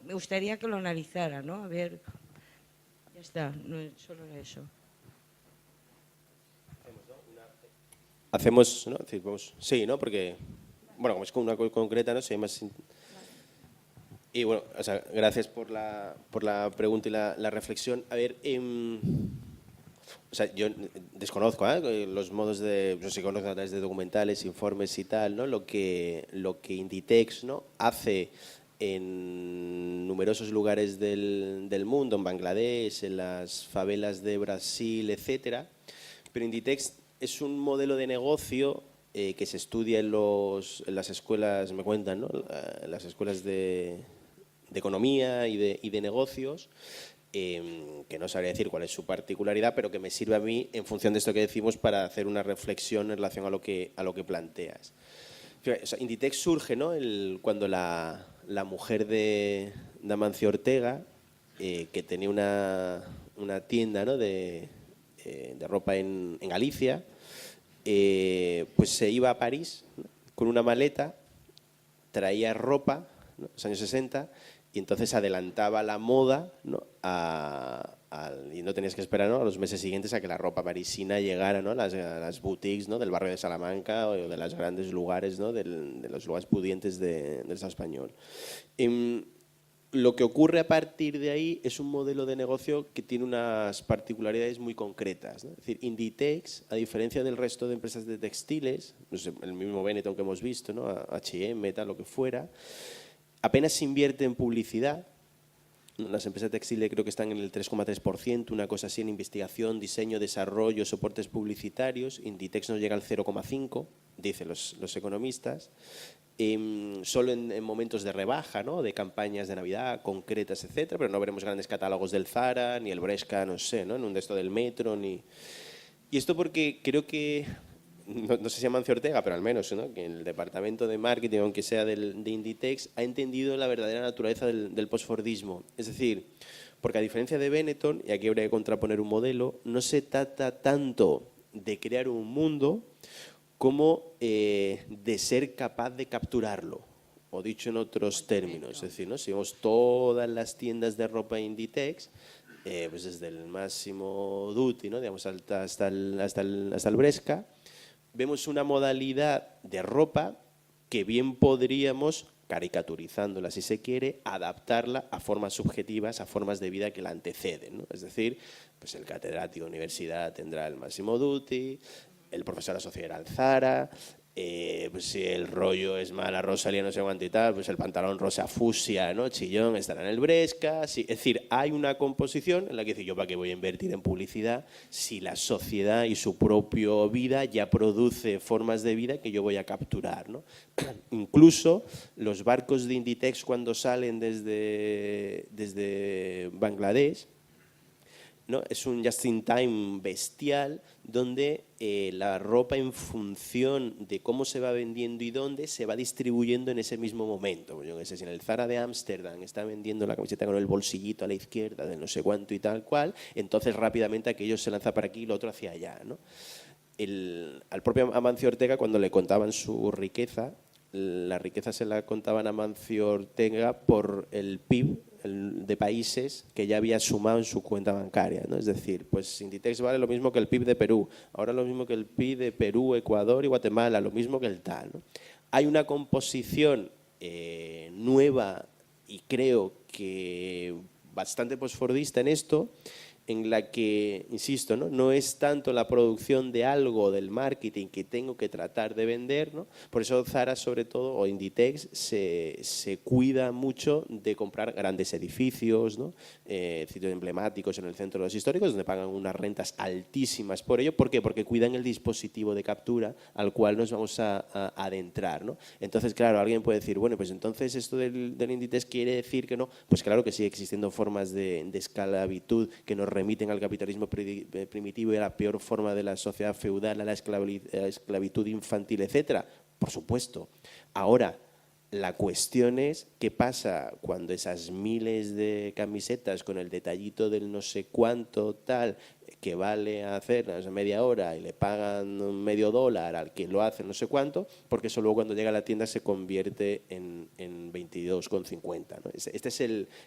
me gustaría que lo analizara, ¿no? A ver, ya está, no solo era eso. Hacemos, ¿no? Sí, ¿no? Porque, bueno, como es con una cosa concreta, ¿no? Si hay más... Y bueno, o sea, gracias por la pregunta y la reflexión. A ver, o sea, yo desconozco los modos de, no sé si conozco a través de documentales, informes y tal, ¿no? Lo que Inditex, ¿no?, hace en numerosos lugares del mundo, en Bangladesh, en las favelas de Brasil, etcétera. Pero Inditex es un modelo de negocio que se estudia en las escuelas, me cuentan, ¿no?, en las escuelas de economía y de negocios, que no sabría decir cuál es su particularidad, pero que me sirve a mí, en función de esto que decimos, para hacer una reflexión en relación a lo que planteas. O sea, Inditex surge, ¿no?, cuando la mujer de Amancio Ortega, que tenía una tienda, ¿no?, de ropa en Galicia, pues se iba a París, ¿no?, con una maleta, traía ropa, ¿no?, en los años 60, y entonces adelantaba la moda, ¿no?, y no tenías que esperar, ¿no?, a los meses siguientes a que la ropa parisina llegara, ¿no?, a las boutiques, ¿no?, del barrio de Salamanca o de los grandes lugares, ¿no?, de los lugares pudientes del Estado español. Lo que ocurre a partir de ahí es un modelo de negocio que tiene unas particularidades muy concretas, ¿no? Es decir, Inditex, a diferencia del resto de empresas de textiles, no sé, el mismo Benetton que hemos visto, ¿no?, H&M, tal, lo que fuera, apenas invierte en publicidad. Las empresas textiles creo que están en el 3,3%, una cosa así, en investigación, diseño, desarrollo, soportes publicitarios. Inditex nos llega al 0,5%, dicen los economistas. Solo en momentos de rebaja, ¿no?, de campañas de Navidad concretas, etcétera, pero no veremos grandes catálogos del Zara, ni el Bershka, no sé, ¿no?, en un de esto del Metro, ni... Y esto porque creo que, no sé si Amancio Ortega, pero al menos, ¿no?, que en el departamento de marketing, aunque sea de Inditex, ha entendido la verdadera naturaleza del postfordismo. Es decir, porque a diferencia de Benetton, y aquí habría que contraponer un modelo, no se trata tanto de crear un mundo como de ser capaz de capturarlo, o dicho en otros términos. Es decir, ¿no?, si vemos todas las tiendas de ropa Inditex, pues desde el Máximo Dutti, ¿no?, digamos, hasta el Bershka, vemos una modalidad de ropa que bien podríamos, caricaturizándola si se quiere, adaptarla a formas subjetivas, a formas de vida que la anteceden, ¿no? Es decir, pues el catedrático de universidad tendrá el Máximo Dutti, el profesor asociado al Zara, pues si el rollo es mala Rosalía, no sé cuánto y tal, pues el pantalón rosa fucsia, ¿no?, chillón, estará en el Bershka. Sí, es decir, hay una composición en la que dice, yo para qué voy a invertir en publicidad si la sociedad y su propia vida ya produce formas de vida que yo voy a capturar, ¿no? Incluso los barcos de Inditex, cuando salen desde Bangladesh, ¿no?, es un just-in-time bestial donde la ropa, en función de cómo se va vendiendo y dónde, se va distribuyendo en ese mismo momento. Yo no sé, si en el Zara de Ámsterdam está vendiendo la camiseta con el bolsillito a la izquierda de no sé cuánto y tal cual, entonces rápidamente aquello se lanza para aquí y lo otro hacia allá, ¿no? Al propio Amancio Ortega, cuando le contaban su riqueza, la riqueza se la contaban a Amancio Ortega por el PIB de países que ya había sumado en su cuenta bancaria, ¿no? Es decir, pues Inditex vale lo mismo que el PIB de Perú, ahora lo mismo que el PIB de Perú, Ecuador y Guatemala, lo mismo que el tal, ¿no? Hay una composición nueva y creo que bastante posfordista en esto, en la que, insisto, no es tanto la producción de algo del marketing que tengo que tratar de vender, ¿no? Por eso Zara, sobre todo, o Inditex, se cuida mucho de comprar grandes edificios, ¿no? Sitios emblemáticos en el centro de los históricos, donde pagan unas rentas altísimas por ello. ¿Por qué? Porque cuidan el dispositivo de captura al cual nos vamos a adentrar, ¿no? Entonces, claro, alguien puede decir, bueno, pues entonces esto del Inditex quiere decir que no. Pues claro que sigue existiendo formas de esclavitud que nos remiten al capitalismo primitivo y a la peor forma de la sociedad feudal, a la esclavitud infantil, etcétera. Por supuesto. Ahora, la cuestión es qué pasa cuando esas miles de camisetas con el detallito del no sé cuánto tal que vale hacer media hora y le pagan $0,50 al que lo hace no sé cuánto, porque eso luego cuando llega a la tienda se convierte en 22,50, ¿no? Este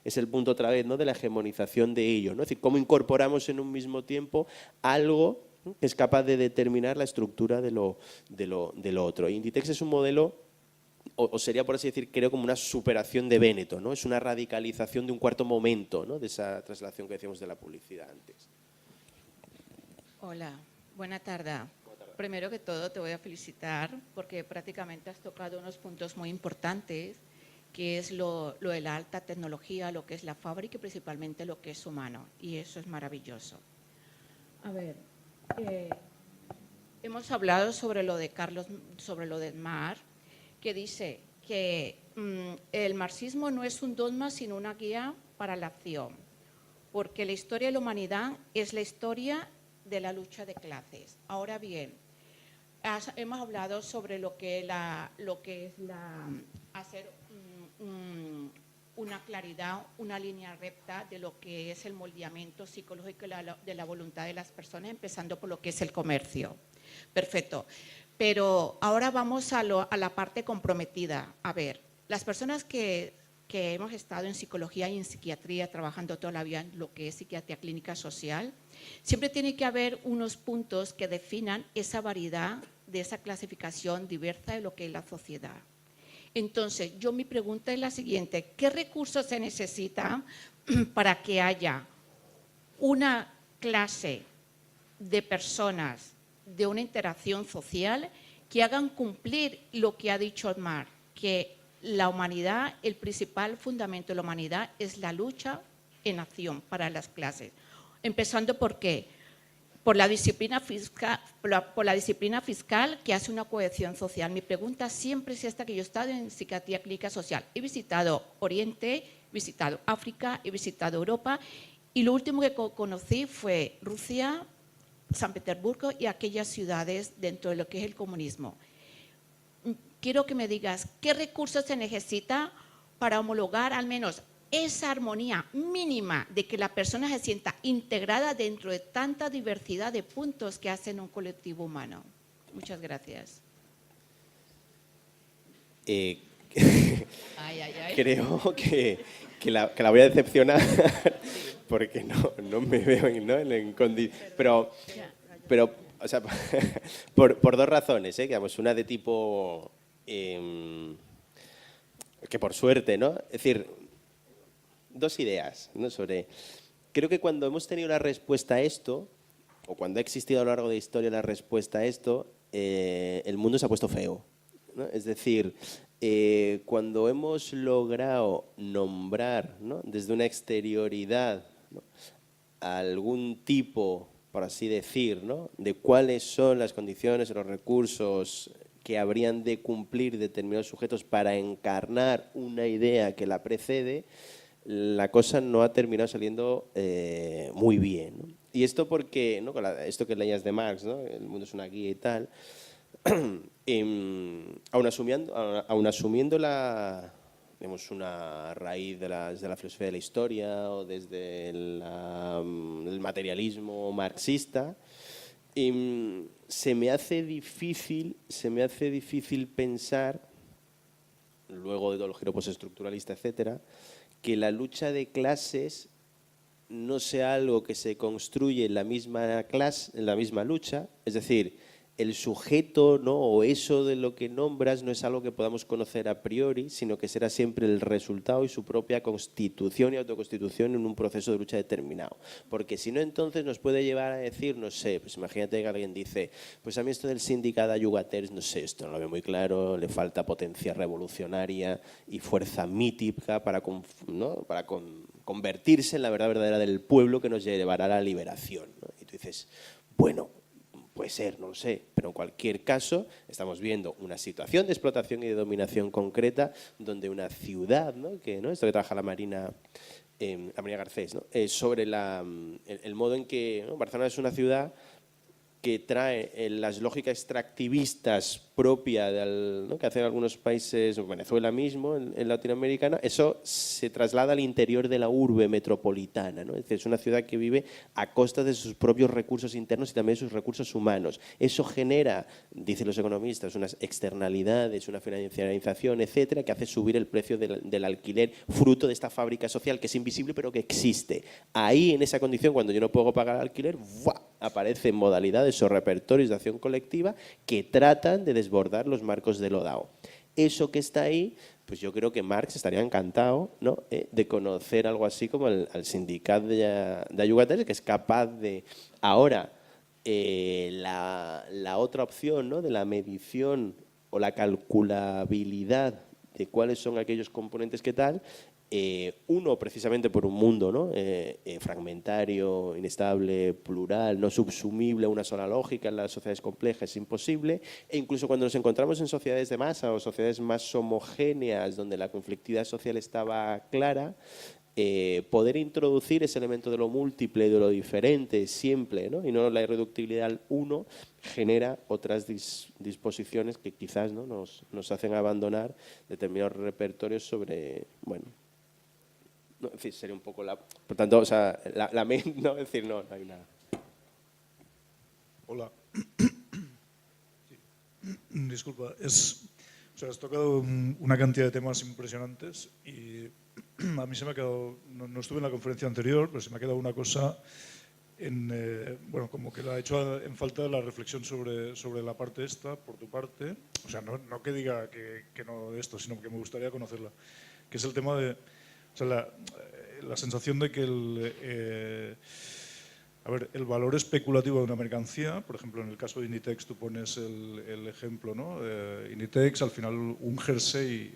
es el punto otra vez, ¿no?, de la hegemonización de ello, ¿no? Es decir, cómo incorporamos en un mismo tiempo algo que es capaz de determinar la estructura de lo otro. Inditex es un modelo, o sería, por así decir, creo, como una superación de Véneto, ¿no? Es una radicalización de un cuarto momento, ¿no?, de esa traslación que decíamos de la publicidad antes. Hola, buena tarde. Primero que todo te voy a felicitar porque prácticamente has tocado unos puntos muy importantes, que es lo de la alta tecnología, lo que es la fábrica y principalmente lo que es humano, y eso es maravilloso. A ver, hemos hablado sobre lo de Carlos, sobre lo de Marx, que dice que el marxismo no es un dogma sino una guía para la acción, porque la historia de la humanidad es la historia de la lucha de clases. Ahora bien, hemos hablado sobre lo que es hacer una claridad, una línea recta de lo que es el moldeamiento psicológico de la voluntad de las personas, empezando por lo que es el comercio. Perfecto. Pero ahora vamos a la parte comprometida. A ver, las personas que hemos estado en psicología y en psiquiatría, trabajando toda la vida en lo que es psiquiatría clínica social, siempre tiene que haber unos puntos que definan esa variedad de esa clasificación diversa de lo que es la sociedad. Entonces, mi pregunta es la siguiente: ¿qué recursos se necesitan para que haya una clase de personas de una interacción social que hagan cumplir lo que ha dicho Marx, que la humanidad, el principal fundamento de la humanidad es la lucha en acción para las clases? Empezando por qué, por la disciplina fiscal que hace una cohesión social. Mi pregunta siempre es esta, que yo he estado en psiquiatría clínica social. He visitado Oriente, he visitado África, he visitado Europa, y lo último que conocí fue Rusia, San Petersburgo y aquellas ciudades dentro de lo que es el comunismo. Quiero que me digas qué recursos se necesita para homologar al menos esa armonía mínima de que la persona se sienta integrada dentro de tanta diversidad de puntos que hacen un colectivo humano. Muchas gracias. Creo que la voy a decepcionar porque no me veo en condición. Pero o sea, por dos razones, digamos, una de tipo que por suerte, ¿no? Es decir, dos ideas, ¿no? Creo que cuando hemos tenido la respuesta a esto, o cuando ha existido a lo largo de la historia la respuesta a esto, el mundo se ha puesto feo, ¿no? Es decir, cuando hemos logrado nombrar, ¿no?, desde una exterioridad, ¿no?, algún tipo, por así decir, ¿no?, de cuáles son las condiciones o los recursos que habrían de cumplir determinados sujetos para encarnar una idea que la precede, la cosa no ha terminado saliendo muy bien, ¿no? Y esto porque, ¿no?, esto que leías de Marx, ¿no?, el mundo es una guía y tal, aun asumiendo digamos, una raíz desde la filosofía de la historia o desde el materialismo marxista, se me hace difícil pensar, luego de todo el giro postestructuralista, etcétera, que la lucha de clases no sea algo que se construye en la misma lucha. Es decir, el sujeto, ¿no? O eso de lo que nombras no es algo que podamos conocer a priori, sino que será siempre el resultado y su propia constitución y autoconstitución en un proceso de lucha determinado. Porque si no, entonces nos puede llevar a decir, no sé, pues imagínate que alguien dice, pues a mí esto del sindicato de Ayugaters, no sé, esto no lo veo muy claro, le falta potencia revolucionaria y fuerza mítica para, ¿no? para convertirse en la verdad verdadera del pueblo que nos llevará a la liberación, ¿no? Y tú dices, bueno, puede ser, no lo sé, pero en cualquier caso estamos viendo una situación de explotación y de dominación concreta donde una ciudad, ¿no? Que, ¿no? Esto que trabaja la Marina Garcés, ¿no? Sobre el modo en que, ¿no? Barcelona es una ciudad que trae las lógicas extractivistas propias ¿no? que hacen algunos países, Venezuela mismo, en Latinoamérica, eso se traslada al interior de la urbe metropolitana, ¿no? Es decir, es una ciudad que vive a costa de sus propios recursos internos y también de sus recursos humanos. Eso genera, dicen los economistas, unas externalidades, una financiarización, etcétera, que hace subir el precio del alquiler, fruto de esta fábrica social que es invisible pero que existe. Ahí, en esa condición, cuando yo no puedo pagar el alquiler, ¡buah!, aparecen modalidades o repertorios de acción colectiva que tratan de desbordar los marcos de lo dado. Eso que está ahí, pues yo creo que Marx estaría encantado, ¿no? De conocer algo así como al sindicato de Ayugaters, que es capaz de... Ahora, la otra opción, ¿no? De la medición o la calculabilidad de cuáles son aquellos componentes que tal, uno precisamente por un mundo, ¿no? Fragmentario, inestable, plural, no subsumible a una sola lógica en las sociedades complejas, es imposible, e incluso cuando nos encontramos en sociedades de masa o sociedades más homogéneas donde la conflictividad social estaba clara, poder introducir ese elemento de lo múltiple, de lo diferente, simple, ¿no? Y no la irreductibilidad al uno, genera otras disposiciones que quizás, ¿no? nos hacen abandonar determinados repertorios sobre, bueno, no, es decir, sería un poco la... Por tanto, o sea, la mente, ¿no? Es decir, no hay nada. Hola. Sí. Disculpa, o sea, has tocado una cantidad de temas impresionantes y a mí se me ha quedado, no estuve en la conferencia anterior, pero se me ha quedado una cosa, bueno, como que la ha hecho en falta la reflexión sobre la parte esta, por tu parte, o sea, no que diga que no de esto, sino que me gustaría conocerla, que es el tema de, o sea, la sensación de que el valor especulativo de una mercancía, por ejemplo, en el caso de Inditex tú pones el ejemplo, ¿no? Inditex, al final un jersey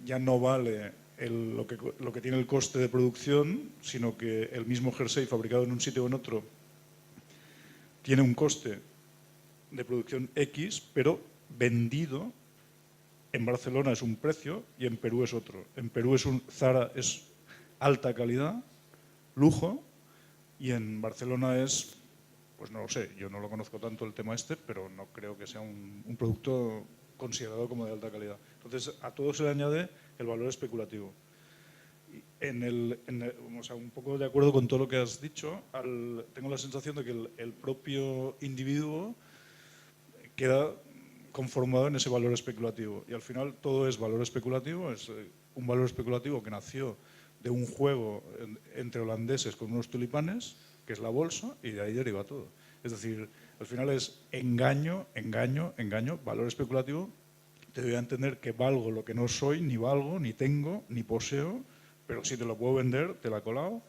ya no vale lo que tiene el coste de producción, sino que el mismo jersey fabricado en un sitio o en otro tiene un coste de producción X, pero vendido en Barcelona es un precio y en Perú es otro. En Perú Zara es alta calidad, lujo, y en Barcelona es, pues no lo sé, yo no lo conozco tanto el tema este, pero no creo que sea un producto considerado como de alta calidad. Entonces, a todo se le añade el valor especulativo. O sea, un poco de acuerdo con todo lo que has dicho, tengo la sensación de que el propio individuo queda conformado en ese valor especulativo. Y al final todo es valor especulativo, es un valor especulativo que nació de un juego entre holandeses con unos tulipanes, que es la bolsa, y de ahí deriva todo. Es decir, al final es engaño, valor especulativo. Te doy a entender que valgo lo que no soy, ni valgo, ni tengo, ni poseo, pero si te lo puedo vender, te la he colado.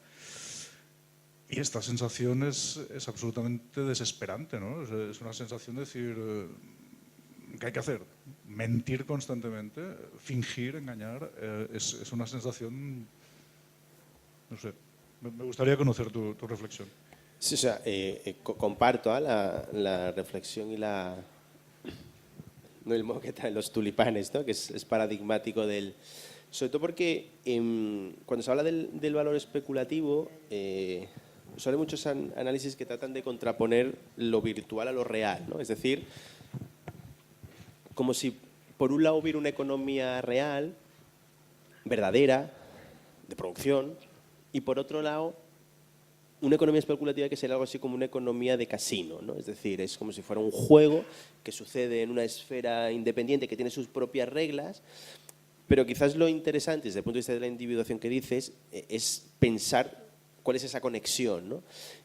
Y esta sensación es absolutamente desesperante, ¿no? Es una sensación de decir, ¿qué hay que hacer? Mentir constantemente, fingir, engañar, es una sensación, no sé, me gustaría conocer tu reflexión. Sí, o sea, comparto la reflexión y no el modo que traen los tulipanes, ¿no? Que es paradigmático del... Sobre todo porque cuando se habla del valor especulativo, suelen muchos análisis que tratan de contraponer lo virtual a lo real, ¿no? Es decir, como si por un lado hubiera una economía real, verdadera, de producción, y por otro lado una economía especulativa que sería algo así como una economía de casino, ¿no? Es decir, es como si fuera un juego que sucede en una esfera independiente que tiene sus propias reglas, pero quizás lo interesante desde el punto de vista de la individuación que dices es pensar cuál es esa conexión, ¿no?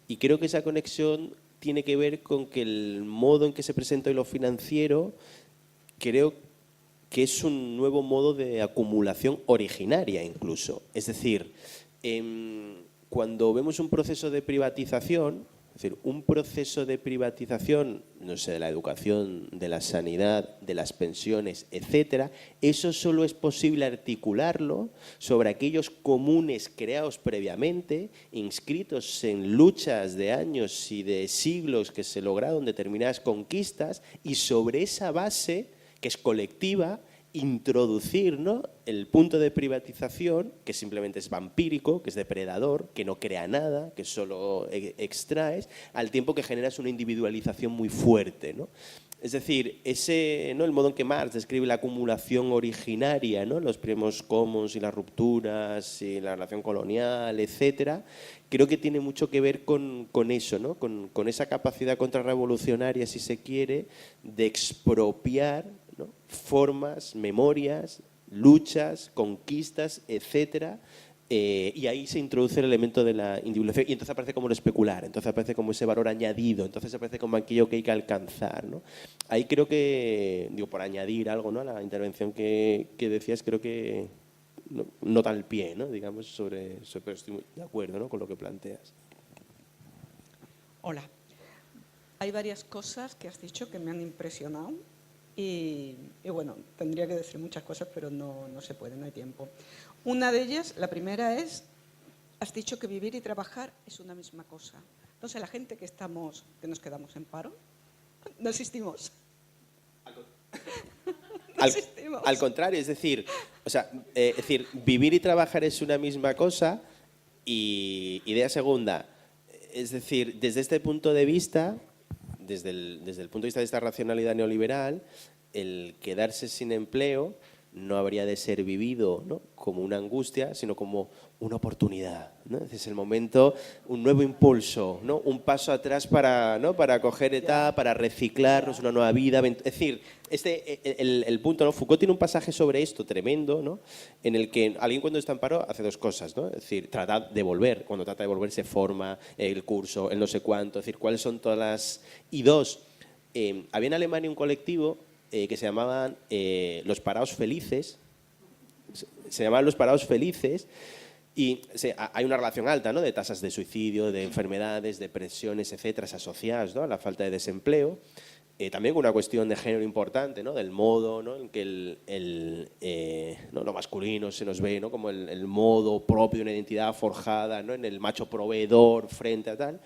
Y creo que esa conexión tiene que ver con que el modo en que se presenta hoy lo financiero creo que es un nuevo modo de acumulación originaria incluso. Es decir, cuando vemos un proceso de privatización, es decir, un proceso de privatización, no sé, de la educación, de la sanidad, de las pensiones, etcétera, eso solo es posible articularlo sobre aquellos comunes creados previamente, inscritos en luchas de años y de siglos que se lograron determinadas conquistas, y sobre esa base, que es colectiva, introducir, ¿no?, el punto de privatización, que simplemente es vampírico, que es depredador, que no crea nada, que solo extraes, al tiempo que generas una individualización muy fuerte, ¿no? Es decir, ese, ¿no?, el modo en que Marx describe la acumulación originaria, ¿no?, los primos comuns y las rupturas y la relación colonial, etcétera, creo que tiene mucho que ver con eso, ¿no?, con esa capacidad contrarrevolucionaria, si se quiere, de expropiar, ¿no?, formas, memorias, luchas, conquistas, etcétera, y ahí se introduce el elemento de la individualización y entonces aparece como lo especular, entonces aparece como ese valor añadido, entonces aparece como aquello que hay que alcanzar, ¿no? Ahí creo que, digo, por añadir algo, ¿no?, a la intervención que decías, creo que nota al pie, ¿no?, digamos, pero estoy muy de acuerdo, ¿no?, con lo que planteas. Hola. Hay varias cosas que has dicho que me han impresionado y bueno, tendría que decir muchas cosas, pero no se puede, no hay tiempo. Una de ellas, la primera es, has dicho que vivir y trabajar es una misma cosa. Entonces, la gente que nos quedamos en paro, no existimos. No existimos. Al contrario, es decir, vivir y trabajar es una misma cosa. Y idea segunda, es decir, desde este punto de vista, desde el punto de vista de esta racionalidad neoliberal, el quedarse sin empleo no habría de ser vivido, ¿no?, como una angustia, sino como una oportunidad, ¿no? Es el momento, un nuevo impulso, ¿no?, un paso atrás para, ¿no?, para coger etapa, para reciclarnos, una nueva vida. Es decir, el punto, ¿no? Foucault tiene un pasaje sobre esto tremendo, ¿no?, en el que alguien cuando está en paro hace dos cosas, ¿no? Es decir, trata de volver, cuando trata de volver se forma el curso, el no sé cuánto, es decir, cuáles son todas las... Y dos, había en Alemania un colectivo que se llamaban los parados felices, y hay una relación alta, ¿no?, de tasas de suicidio, de enfermedades, depresiones, etcétera, asociadas, ¿no?, a la falta de desempleo. También una cuestión de género importante, ¿no?, del modo, ¿no?, en que ¿no?, lo masculino se nos ve, ¿no?, como el modo propio de una identidad forjada, ¿no?, en el macho proveedor frente a tal.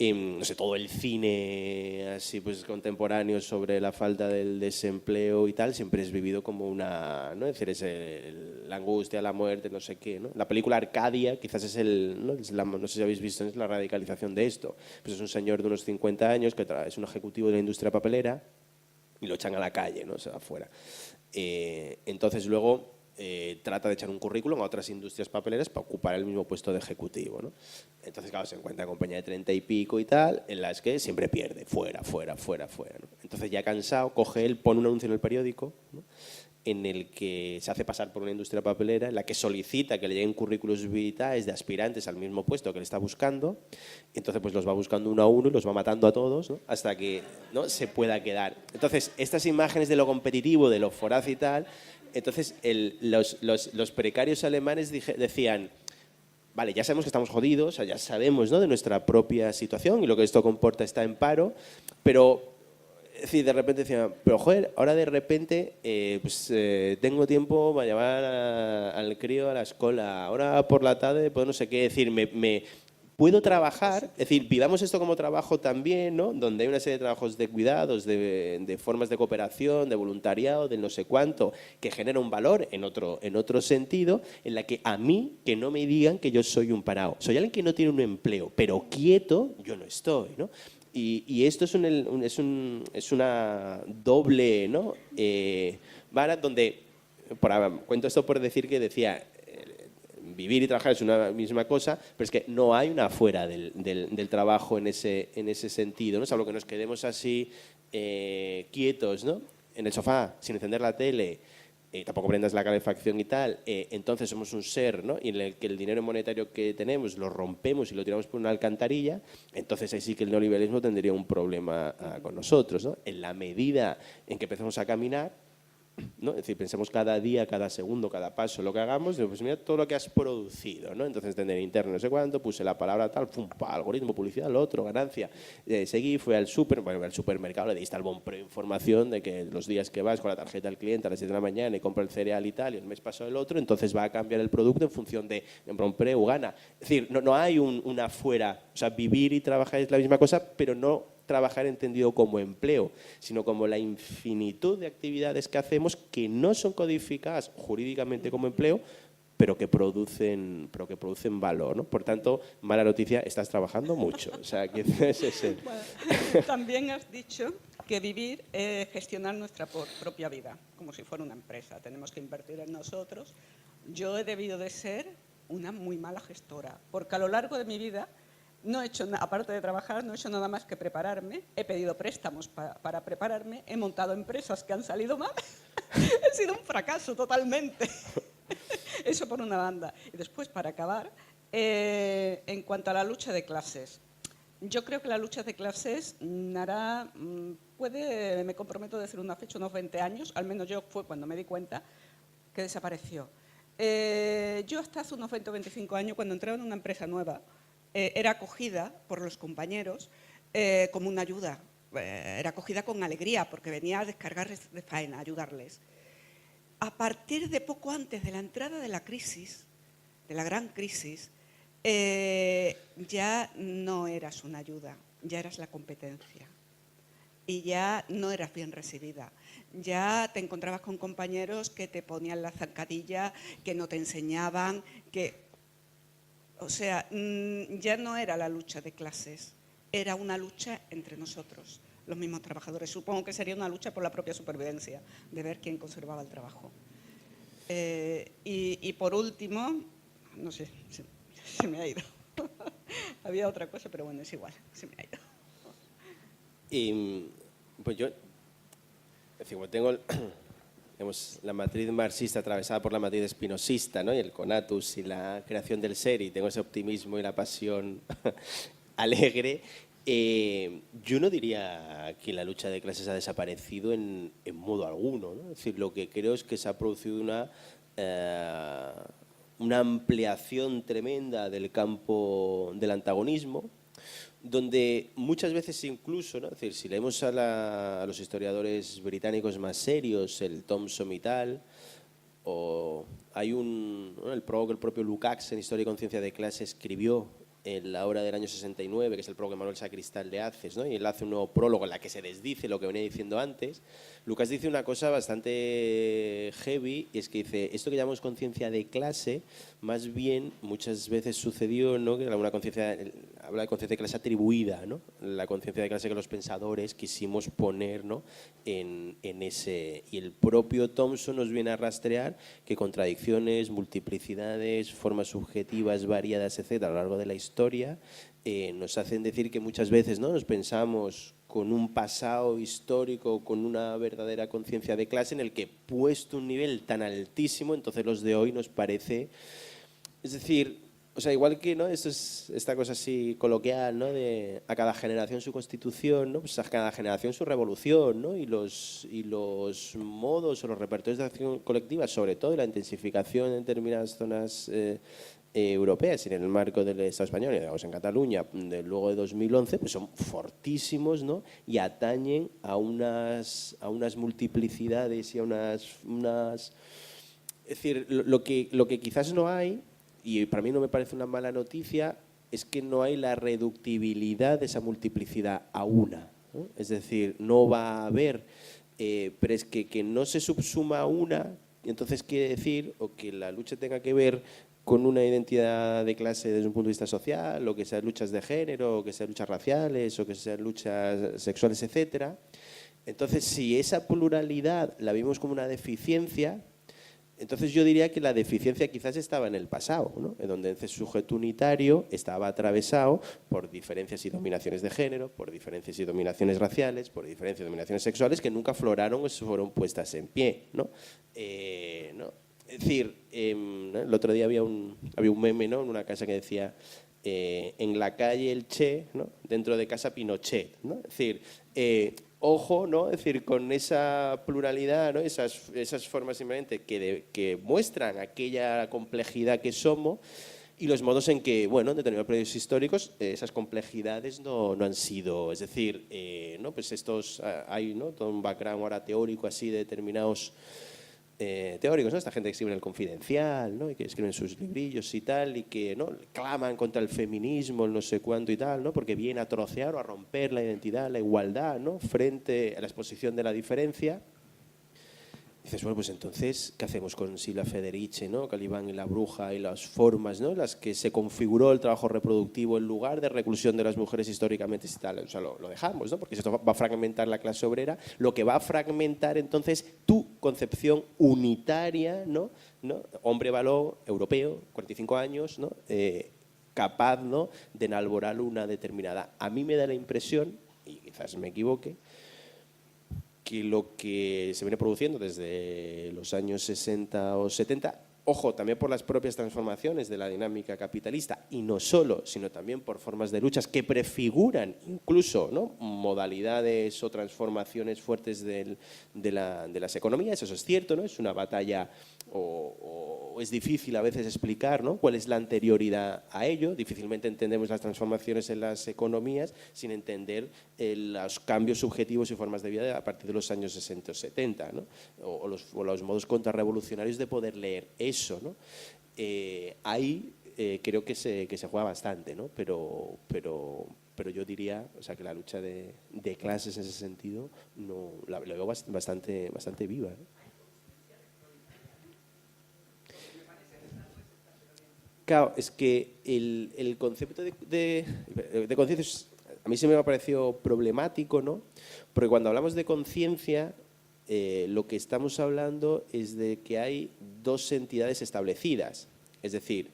No sé, todo el cine así pues contemporáneo sobre la falta del desempleo y tal siempre es vivido como una, ¿no?, es decir, la angustia, la muerte, no sé qué, ¿no? La película Arcadia quizás es no sé si habéis visto, es la radicalización de esto. Pues es un señor de unos 50 años que es un ejecutivo de la industria papelera y lo echan a la calle, ¿no?, se va afuera. Entonces luego trata de echar un currículum a otras industrias papeleras para ocupar el mismo puesto de ejecutivo, ¿no? Entonces, claro, se encuentra en compañía de 30 y pico y tal, en las que siempre pierde, fuera, ¿no? Entonces, ya cansado, coge él, pone un anuncio en el periódico, ¿no?, en el que se hace pasar por una industria papelera, en la que solicita que le lleguen currículos vitae de aspirantes al mismo puesto que él está buscando, y entonces pues los va buscando uno a uno y los va matando a todos, ¿no?, hasta que, ¿no?, se pueda quedar. Entonces, estas imágenes de lo competitivo, de lo voraz y tal, entonces los precarios alemanes decían, vale, ya sabemos que estamos jodidos, o sea, ya sabemos, ¿no?, de nuestra propia situación y lo que esto comporta está en paro, pero... Es decir, de repente decían, pero joder, ahora de repente tengo tiempo para llevar al crío a la escuela, ahora por la tarde, pues no sé qué, es decir, me puedo trabajar, es decir, vivamos esto como trabajo también, ¿no?, donde hay una serie de trabajos de cuidados, de formas de cooperación, de voluntariado, de no sé cuánto, que genera un valor en otro sentido, en la que a mí, que no me digan que yo soy un parado, soy alguien que no tiene un empleo, pero quieto yo no estoy, ¿no? Y esto es una doble, ¿no?, vara donde, cuento esto por decir que decía, vivir y trabajar es una misma cosa, pero es que no hay una fuera del trabajo en ese sentido, ¿no? Salvo que nos quedemos así quietos, ¿no?, en el sofá, sin encender la tele, tampoco prendas la calefacción y tal, entonces somos un ser, ¿no? Y en el que el dinero monetario que tenemos lo rompemos y lo tiramos por una alcantarilla, entonces ahí sí que el neoliberalismo tendría un problema con nosotros, ¿no? En la medida en que empezamos a caminar, ¿no? Es decir, pensemos cada día, cada segundo, cada paso, lo que hagamos, pues mira todo lo que has producido, ¿no? Entonces, tener interno, no sé cuánto, puse la palabra tal, pum, pa, algoritmo, publicidad, lo otro, ganancia. Seguí, fui al supermercado, le diste al Bonpreu información de que los días que vas con la tarjeta del cliente a las 7 de la mañana y compra el cereal y tal, y el mes pasado el otro, entonces va a cambiar el producto en función de Bonpreu gana. Es decir, no hay una fuera, o sea, vivir y trabajar es la misma cosa, pero no trabajar entendido como empleo, sino como la infinitud de actividades que hacemos que no son codificadas jurídicamente como empleo, pero que producen valor, ¿no? Por tanto, mala noticia, estás trabajando mucho. O sea, que es ese. Bueno, también has dicho que vivir es gestionar nuestra propia vida, como si fuera una empresa. Tenemos que invertir en nosotros. Yo he debido de ser una muy mala gestora, porque a lo largo de mi vida no he hecho, aparte de trabajar, no he hecho nada más que prepararme. He pedido préstamos para prepararme, he montado empresas que han salido mal. He sido un fracaso totalmente. Eso por una banda. Y después, para acabar, en cuanto a la lucha de clases. Yo creo que la lucha de clases hará, me comprometo a decir una fecha, unos 20 años, al menos yo fue cuando me di cuenta que desapareció. Yo hasta hace unos 20 o 25 años, cuando entraba en una empresa nueva, era acogida por los compañeros como una ayuda. Era acogida con alegría porque venía a descargarles de faena, a ayudarles. A partir de poco antes de la entrada de la crisis, de la gran crisis, ya no eras una ayuda, ya eras la competencia. Y ya no eras bien recibida. Ya te encontrabas con compañeros que te ponían la zancadilla, que no te enseñaban, que... O sea, ya no era la lucha de clases, era una lucha entre nosotros, los mismos trabajadores. Supongo que sería una lucha por la propia supervivencia, de ver quién conservaba el trabajo. Y por último, no sé, se me ha ido. Había otra cosa, pero bueno, es igual, se me ha ido. Y pues yo, es decir, como tengo la matriz marxista atravesada por la matriz espinosista, ¿no? Y el conatus y la creación del ser, y tengo ese optimismo y la pasión alegre, yo no diría que la lucha de clases ha desaparecido en modo alguno, ¿no? Es decir, lo que creo es que se ha producido una ampliación tremenda del campo del antagonismo, donde muchas veces incluso, ¿no? Es decir, si leemos a los historiadores británicos más serios, el Thompson y tal, o hay ¿no? El prólogo que el propio Lukács en Historia y Conciencia de Clase escribió en la obra del año 69, que es el prólogo de Manuel Sacristán le haces, ¿no? Y él hace un nuevo prólogo en la que se desdice lo que venía diciendo antes. Lukács dice una cosa bastante heavy, y es que dice, esto que llamamos conciencia de clase, más bien muchas veces sucedió, ¿no? Que una conciencia, habla de conciencia de clase atribuida, ¿no? La conciencia de clase que los pensadores quisimos poner, ¿no? en ese. Y el propio Thompson nos viene a rastrear que contradicciones, multiplicidades, formas subjetivas variadas, etcétera, a lo largo de la historia, nos hacen decir que muchas veces, ¿no? Nos pensamos con un pasado histórico, con una verdadera conciencia de clase en el que puesto un nivel tan altísimo, entonces los de hoy nos parece, es decir, o sea, igual que, ¿no? Esto es esta cosa así coloquial, ¿no? De a cada generación su constitución, ¿no? Pues a cada generación su revolución, ¿no? Y los modos o los repertorios de acción colectiva, sobre todo, y la intensificación en determinadas zonas europeas y en el marco del Estado español, y digamos en Cataluña, luego de 2011, pues son fortísimos, ¿no? Y atañen a unas multiplicidades y a unas... Es decir, lo que quizás no hay, y para mí no me parece una mala noticia, es que no hay la reductibilidad de esa multiplicidad a una, ¿no? Es decir, no va a haber, pero es que no se subsuma a una, entonces quiere decir o que la lucha tenga que ver con una identidad de clase desde un punto de vista social, o que sean luchas de género, o que sean luchas raciales, o que sean luchas sexuales, etcétera. Entonces, si esa pluralidad la vimos como una deficiencia, Entonces yo diría que la deficiencia quizás estaba en el pasado, ¿no? En donde ese sujeto unitario estaba atravesado por diferencias y dominaciones de género, por diferencias y dominaciones raciales, por diferencias y dominaciones sexuales que nunca afloraron o fueron puestas en pie, ¿no? ¿No? Es decir, el otro día había un meme, ¿no?, en una casa que decía en la calle el Che, ¿no?, dentro de casa Pinochet, ¿no? Es decir, ojo, ¿no?, es decir, con esa pluralidad, ¿no?, esas formas simplemente que muestran aquella complejidad que somos y los modos en que, bueno, en determinados periodos históricos esas complejidades no han sido, es decir, ¿no?, pues hay, ¿no?, todo un background ahora teórico así de determinados teóricos, ¿no?, esta gente que escribe en el Confidencial, ¿no?, y que escriben sus librillos y tal, y que, ¿no?, claman contra el feminismo, el no sé cuánto y tal, ¿no?, porque viene a trocear o a romper la identidad, la igualdad, ¿no?, frente a la exposición de la diferencia. Dices, bueno, pues entonces, ¿qué hacemos con Sila Federici, ¿no?, Calibán y la bruja y las formas, ¿no?, las que se configuró el trabajo reproductivo en lugar de reclusión de las mujeres históricamente y tal? O sea, lo dejamos, ¿no?, porque esto va a fragmentar la clase obrera, lo que va a fragmentar entonces tu concepción unitaria, ¿no? Hombre balón, europeo, 45 años, ¿no?, capaz, ¿no?, de enalborar una determinada. A mí me da la impresión, y quizás me equivoque, que lo que se viene produciendo desde los años 60 o 70, ojo, también por las propias transformaciones de la dinámica capitalista, y no solo, sino también por formas de luchas que prefiguran incluso, ¿no?, modalidades o transformaciones fuertes de las economías. Eso es cierto, ¿no?, es una batalla o es difícil a veces explicar, ¿no?, cuál es la anterioridad a ello. Difícilmente entendemos las transformaciones en las economías sin entender los cambios subjetivos y formas de vida a partir de los años 60 o 70, ¿no?, o los modos contrarrevolucionarios de poder leer eso, ¿no? Ahí creo que se juega bastante, ¿no? Pero yo diría, o sea, que la lucha de clases en ese sentido la veo bastante viva, ¿no? Claro, es que el concepto de conciencia a mí se me ha parecido problemático, ¿no? Porque cuando hablamos de conciencia, lo que estamos hablando es de que hay dos entidades establecidas. Es decir,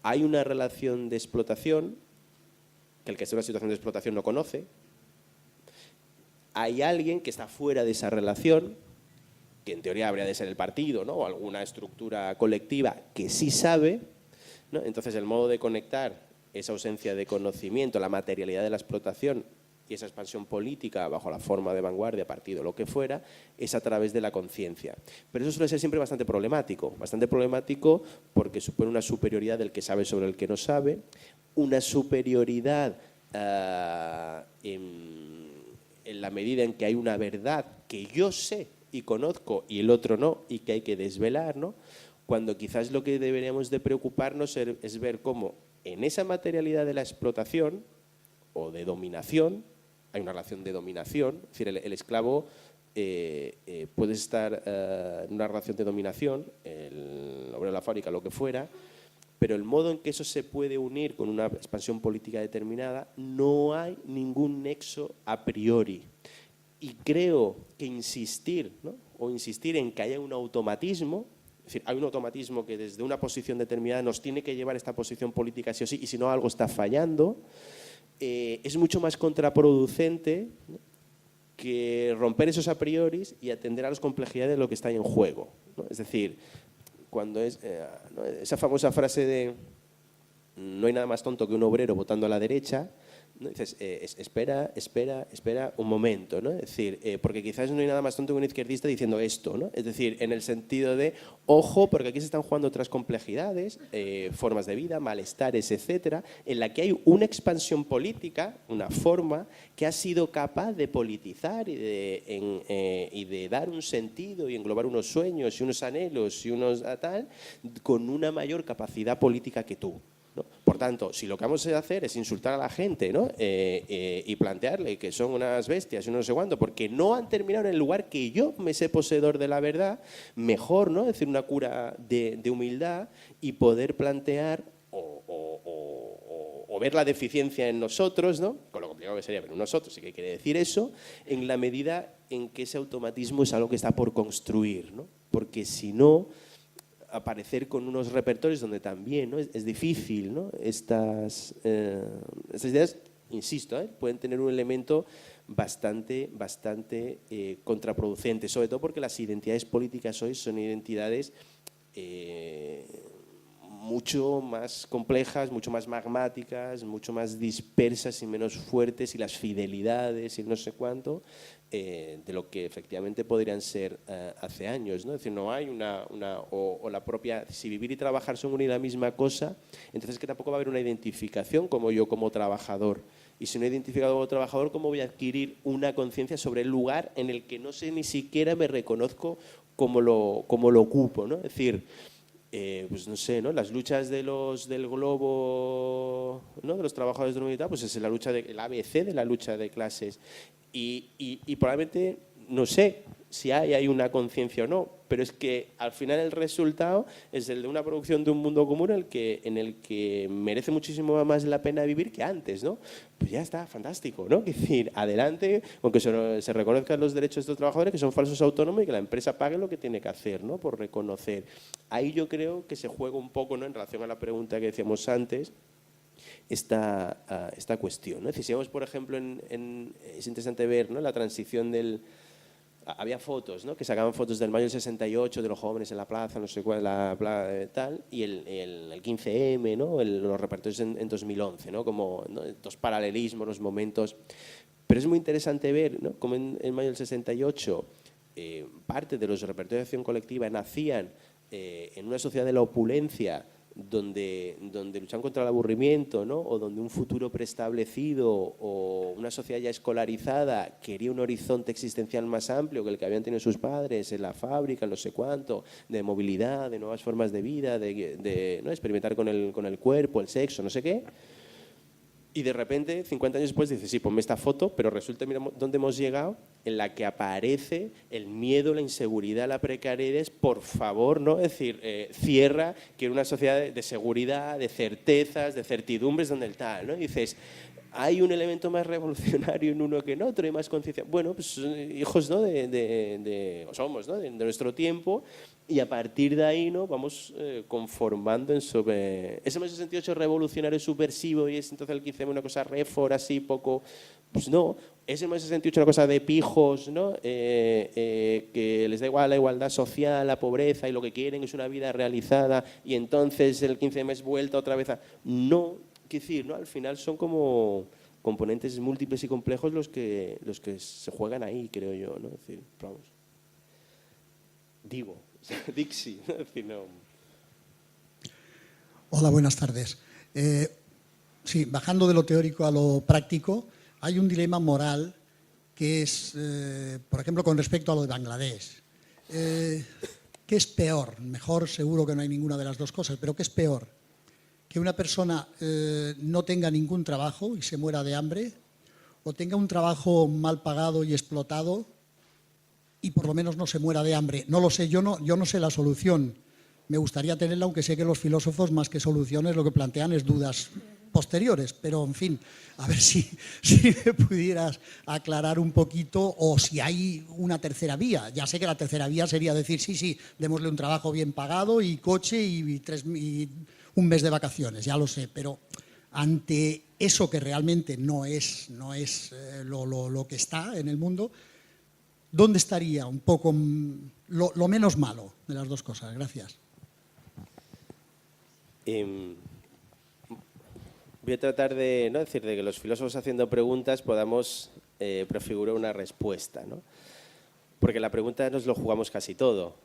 hay una relación de explotación que el que está en una situación de explotación no conoce. Hay alguien que está fuera de esa relación, que en teoría habría de ser el partido, ¿no?, o alguna estructura colectiva que sí sabe, ¿no? Entonces, el modo de conectar esa ausencia de conocimiento, la materialidad de la explotación y esa expansión política bajo la forma de vanguardia, partido, lo que fuera, es a través de la conciencia. Pero eso suele ser siempre bastante problemático porque supone una superioridad del que sabe sobre el que no sabe, una superioridad en la medida en que hay una verdad que yo sé y conozco y el otro no, y que hay que desvelar, ¿no?, cuando quizás lo que deberíamos de preocuparnos es ver cómo en esa materialidad de la explotación o de dominación, hay una relación de dominación, es decir, el esclavo puede estar en una relación de dominación, el obrero de la fábrica, lo que fuera, pero el modo en que eso se puede unir con una expansión política determinada, no hay ningún nexo a priori. Y creo que insistir, ¿no?, o insistir en que haya un automatismo, es decir, hay un automatismo que desde una posición determinada nos tiene que llevar a esta posición política sí o sí, y si no algo está fallando, es mucho más contraproducente, ¿no?, que romper esos a priori y atender a las complejidades de lo que está en juego, ¿no? Es decir, cuando ¿no?, esa famosa frase de no hay nada más tonto que un obrero votando a la derecha, ¿no?, dices, espera un momento, ¿no? Es decir, porque quizás no hay nada más tonto que un izquierdista diciendo esto, ¿no? Es decir, en el sentido de, ojo, porque aquí se están jugando otras complejidades, formas de vida, malestares, etcétera, en la que hay una expansión política, una forma que ha sido capaz de politizar y de dar un sentido y englobar unos sueños y unos anhelos y unos tal, con una mayor capacidad política que tú, ¿no? Por tanto, si lo que vamos a hacer es insultar a la gente, ¿no?, y plantearle que son unas bestias y no sé cuánto, porque no han terminado en el lugar que yo me sé poseedor de la verdad, mejor, ¿no?, decir una cura de humildad y poder plantear o ver la deficiencia en nosotros, ¿no?, con lo complicado que sería ver en nosotros, y que quiere decir eso, en la medida en que ese automatismo es algo que está por construir, ¿no?, porque si no, aparecer con unos repertorios donde también, ¿no? es difícil, ¿no? Estas ideas, insisto, pueden tener un elemento bastante contraproducente, sobre todo porque las identidades políticas hoy son identidades mucho más complejas, mucho más magmáticas, mucho más dispersas y menos fuertes, y las fidelidades y no sé cuánto, de lo que efectivamente podrían ser hace años, ¿no? Es decir, no hay o la propia, si vivir y trabajar son una y la misma cosa, entonces que tampoco va a haber una identificación como yo como trabajador. Y si no he identificado como trabajador, ¿cómo voy a adquirir una conciencia sobre el lugar en el que no sé ni siquiera me reconozco como lo ocupo, ¿no? Es decir, pues no sé, ¿no? Las luchas del globo, ¿no? De los trabajadores de la humanidad, pues es la lucha el ABC de la lucha de clases. Y probablemente, no sé si hay una conciencia o no, pero es que al final el resultado es el de una producción de un mundo común en el que merece muchísimo más la pena vivir que antes, ¿no? Pues ya está, fantástico, ¿no? Es decir, adelante, aunque se reconozcan los derechos de estos trabajadores, que son falsos autónomos, y que la empresa pague lo que tiene que hacer, ¿no? Por reconocer. Ahí yo creo que se juega un poco, ¿no? En relación a la pregunta que decíamos antes, esta cuestión, ¿no? Es decir, si vemos, por ejemplo, es interesante ver, ¿no? La transición había fotos, ¿no? Que sacaban fotos del mayo del 68, de los jóvenes en la plaza, no sé cuál, tal, y el 15M, ¿no? Los repertorios en 2011, ¿no? Como, ¿no? Dos paralelismos, los momentos. Pero es muy interesante ver, ¿no? Como en mayo del 68 parte de los repertorios de acción colectiva nacían en una sociedad de la opulencia, donde luchan contra el aburrimiento, ¿no? O donde un futuro preestablecido o una sociedad ya escolarizada quería un horizonte existencial más amplio que el que habían tenido sus padres en la fábrica, no sé cuánto, de movilidad, de nuevas formas de vida, ¿no? Experimentar con el cuerpo, el sexo, no sé qué. Y de repente, 50 años después, dices, sí, ponme esta foto, pero resulta, mira dónde hemos llegado, en la que aparece el miedo, la inseguridad, la precariedad. Por favor, ¿no? Es decir, cierra, quiero una sociedad de seguridad, de certezas, de certidumbres, donde el tal, ¿no? Y dices, hay un elemento más revolucionario en uno que en otro, hay más conciencia. Bueno, pues hijos, ¿no? o somos, ¿no? De nuestro tiempo, y a partir de ahí, ¿no? Vamos conformando sobre ese 68 revolucionario subversivo, y es entonces el 15M una cosa réfora, así poco, pues no, es el 68 una cosa de pijos, ¿no? Que les da igual la igualdad social, la pobreza, y lo que quieren es una vida realizada, y entonces el 15M es vuelta otra vez a... No, quiero decir, ¿no? Al final son como componentes múltiples y complejos los que se juegan ahí, creo yo, ¿no? Es decir, vamos. Dixi, ¿no? Es decir, no. Hola, buenas tardes. Sí, bajando de lo teórico a lo práctico, hay un dilema moral que es, por ejemplo, con respecto a lo de Bangladesh. ¿Qué es peor? Mejor seguro que no hay ninguna de las dos cosas, pero ¿qué es peor? ¿Que una persona no tenga ningún trabajo y se muera de hambre? ¿O tenga un trabajo mal pagado y explotado y por lo menos no se muera de hambre? No lo sé, yo no sé la solución. Me gustaría tenerla, aunque sé que los filósofos, más que soluciones, lo que plantean es dudas posteriores. Pero, en fin, a ver si me pudieras aclarar un poquito, o si hay una tercera vía. Ya sé que la tercera vía sería decir, sí, démosle un trabajo bien pagado y coche y un mes de vacaciones, ya lo sé. Pero ante eso que realmente no es lo que está en el mundo, ¿dónde estaría un poco lo menos malo de las dos cosas? Gracias. Voy a tratar de que los filósofos haciendo preguntas podamos prefigurar una respuesta, ¿no? Porque la pregunta nos lo jugamos casi todo.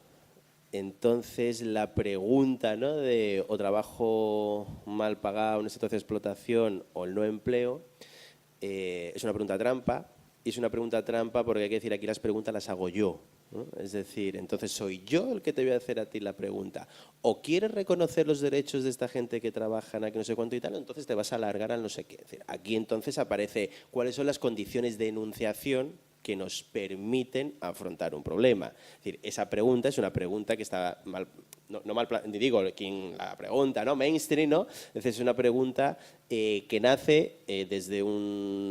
Entonces la pregunta, ¿no? De o trabajo mal pagado, una situación de explotación, o el no empleo, es una pregunta trampa. Y es una pregunta trampa porque hay que decir, aquí las preguntas las hago yo, ¿no? Es decir, entonces soy yo el que te voy a hacer a ti la pregunta. O quieres reconocer los derechos de esta gente que trabajan aquí no sé cuánto y tal, entonces te vas a alargar al no sé qué. Es decir, aquí entonces aparece cuáles son las condiciones de enunciación que nos permiten afrontar un problema. Es decir, esa pregunta es una pregunta que está mal, no mal, digo, quien la pregunta, ¿no? Mainstream, ¿no? Es una pregunta que nace desde un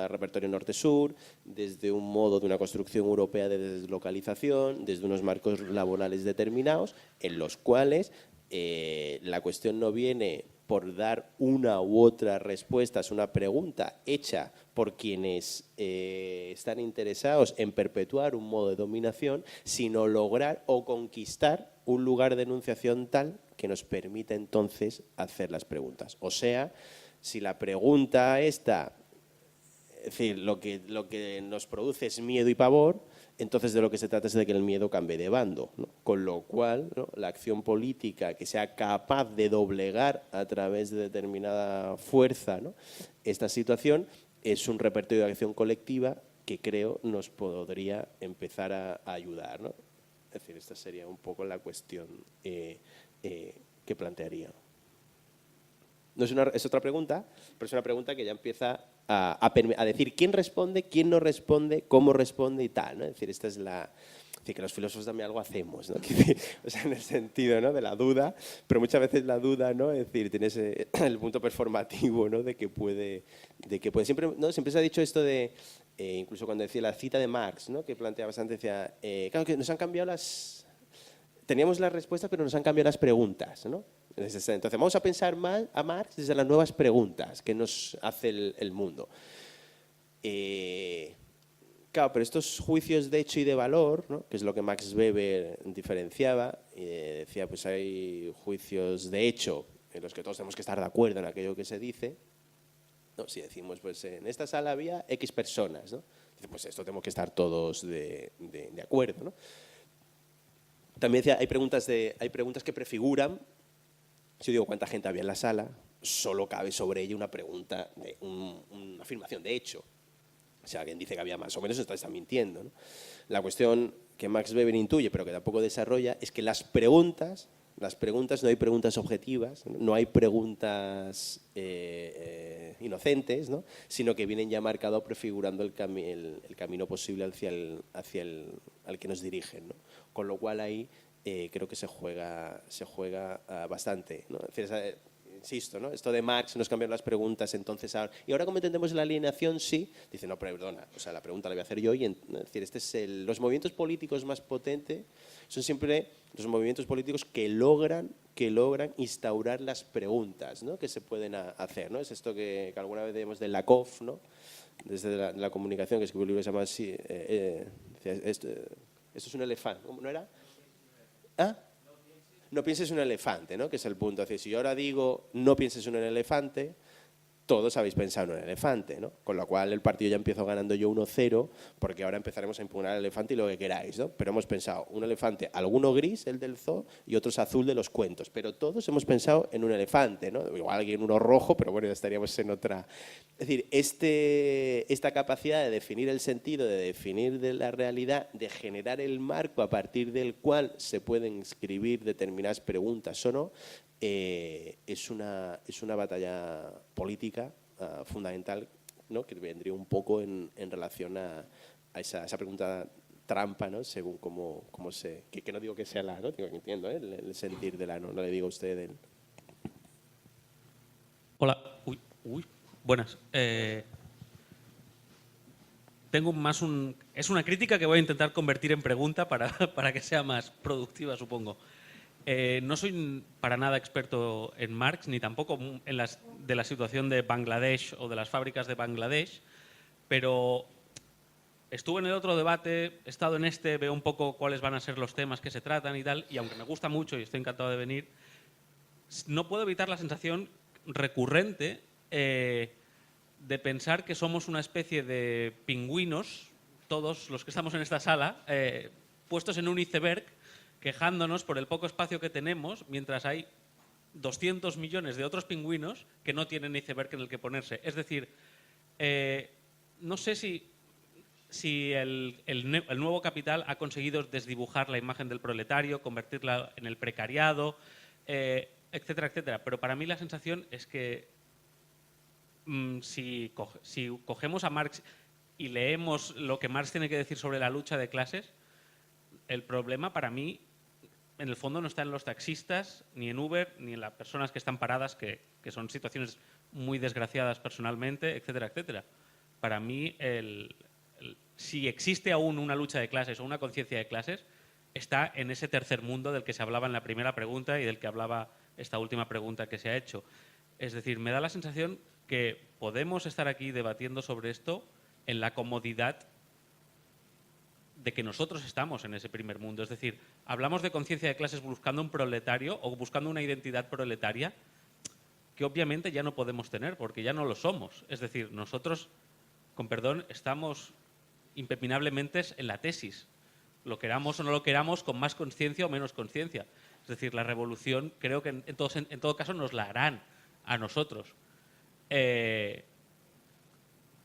repertorio norte-sur, desde un modo de una construcción europea de deslocalización, desde unos marcos laborales determinados, en los cuales la cuestión no viene por dar una u otra respuesta, es una pregunta hecha por quienes están interesados en perpetuar un modo de dominación, sino lograr o conquistar un lugar de enunciación tal que nos permita entonces hacer las preguntas. O sea, si la pregunta esta, es decir, lo que nos produce es miedo y pavor, entonces de lo que se trata es de que el miedo cambie de bando, ¿no? Con lo cual, ¿no?, la acción política que sea capaz de doblegar a través de determinada fuerza, ¿no?, esta situación es un repertorio de acción colectiva que creo nos podría empezar a ayudar, ¿no? Es decir, esta sería un poco la cuestión que plantearía. No es otra pregunta, pero es una pregunta que ya empieza a decir quién responde, quién no responde, cómo responde y tal, ¿no? Es decir, esta es la... Es decir, que los filósofos también algo hacemos, ¿no? O sea, en el sentido, ¿no?, de la duda, pero muchas veces la duda, ¿no?, es decir, tienes el punto performativo, ¿no?, de que puede siempre, ¿no?, siempre se ha dicho esto de, incluso cuando decía la cita de Marx, ¿no?, que planteabas antes, decía, claro, que nos han cambiado teníamos las respuestas, pero nos han cambiado las preguntas, ¿no? Entonces vamos a pensar más a Marx desde las nuevas preguntas que nos hace el mundo. Claro, pero estos juicios de hecho y de valor, ¿no?, que es lo que Max Weber diferenciaba, decía, pues hay juicios de hecho en los que todos tenemos que estar de acuerdo en aquello que se dice, ¿no? Si decimos, pues en esta sala había X personas, ¿no?, pues esto tenemos que estar todos de acuerdo, ¿no? También decía, hay preguntas que prefiguran. Si yo digo cuánta gente había en la sala, solo cabe sobre ella una pregunta, una afirmación de hecho. Si alguien dice que había más o menos, está mintiendo, ¿no? La cuestión que Max Weber intuye, pero que tampoco desarrolla, es que las preguntas no hay preguntas objetivas, no hay preguntas inocentes, ¿no?, sino que vienen ya marcados prefigurando el camino posible al que nos dirigen, ¿no? Con lo cual ahí creo que se juega bastante, ¿no? Es decir, insisto, ¿no?, esto de Marx, nos cambiaron las preguntas, entonces ahora, y ahora como entendemos la alienación, sí, dice, no, perdona, o sea, la pregunta la voy a hacer yo, y es decir, los movimientos políticos más potentes son siempre los movimientos políticos que logran instaurar las preguntas, ¿no?, que se pueden hacer, ¿no? Es esto que alguna vez vemos de Lakoff, ¿no?, desde la comunicación, que escribió un libro que se llama así, esto es un elefante, ¿no era? ¿Ah? No pienses en un elefante, ¿no?, que es el punto. Es decir, si yo ahora digo no pienses en un elefante, todos habéis pensado en un elefante, ¿no? Con lo cual el partido ya empiezo ganando yo 1-0, porque ahora empezaremos a impugnar el elefante y lo que queráis, ¿no? Pero hemos pensado un elefante, alguno gris, el del zoo, y otros azul de los cuentos, pero todos hemos pensado en un elefante, ¿no? Igual alguien uno rojo, pero bueno, ya estaríamos en otra. Es decir, esta capacidad de definir el sentido, de definir de la realidad, de generar el marco a partir del cual se pueden escribir determinadas preguntas o no, es una batalla política fundamental, ¿no?, que vendría un poco en relación a esa pregunta trampa, ¿no?, según cómo se... Que no digo que sea la, ¿no?, digo que entiendo, el sentir de la, no le digo a usted Hola, buenas. Tengo es una crítica que voy a intentar convertir en pregunta para que sea más productiva, supongo. No soy para nada experto en Marx, ni tampoco de la situación de Bangladesh o de las fábricas de Bangladesh, pero estuve en el otro debate, he estado en este, veo un poco cuáles van a ser los temas que se tratan y tal, y aunque me gusta mucho y estoy encantado de venir, no puedo evitar la sensación recurrente de pensar que somos una especie de pingüinos, todos los que estamos en esta sala, puestos en un iceberg, quejándonos por el poco espacio que tenemos, mientras hay 200 millones de otros pingüinos que no tienen iceberg en el que ponerse. Es decir, no sé si el nuevo capital ha conseguido desdibujar la imagen del proletario, convertirla en el precariado, etcétera, etcétera. Pero para mí la sensación es que si cogemos a Marx y leemos lo que Marx tiene que decir sobre la lucha de clases, el problema para mí en el fondo no está en los taxistas, ni en Uber, ni en las personas que están paradas, que son situaciones muy desgraciadas personalmente, etcétera, etcétera. Para mí, si existe aún una lucha de clases o una conciencia de clases, está en ese tercer mundo del que se hablaba en la primera pregunta y del que hablaba esta última pregunta que se ha hecho. Es decir, me da la sensación que podemos estar aquí debatiendo sobre esto en la comodidad de que nosotros estamos en ese primer mundo. Es decir, hablamos de conciencia de clases buscando un proletario o buscando una identidad proletaria que obviamente ya no podemos tener porque ya no lo somos. Es decir, nosotros, con perdón, estamos impepinablemente en la tesis. Lo queramos o no lo queramos, con más conciencia o menos conciencia. Es decir, la revolución creo que en todo caso nos la harán a nosotros.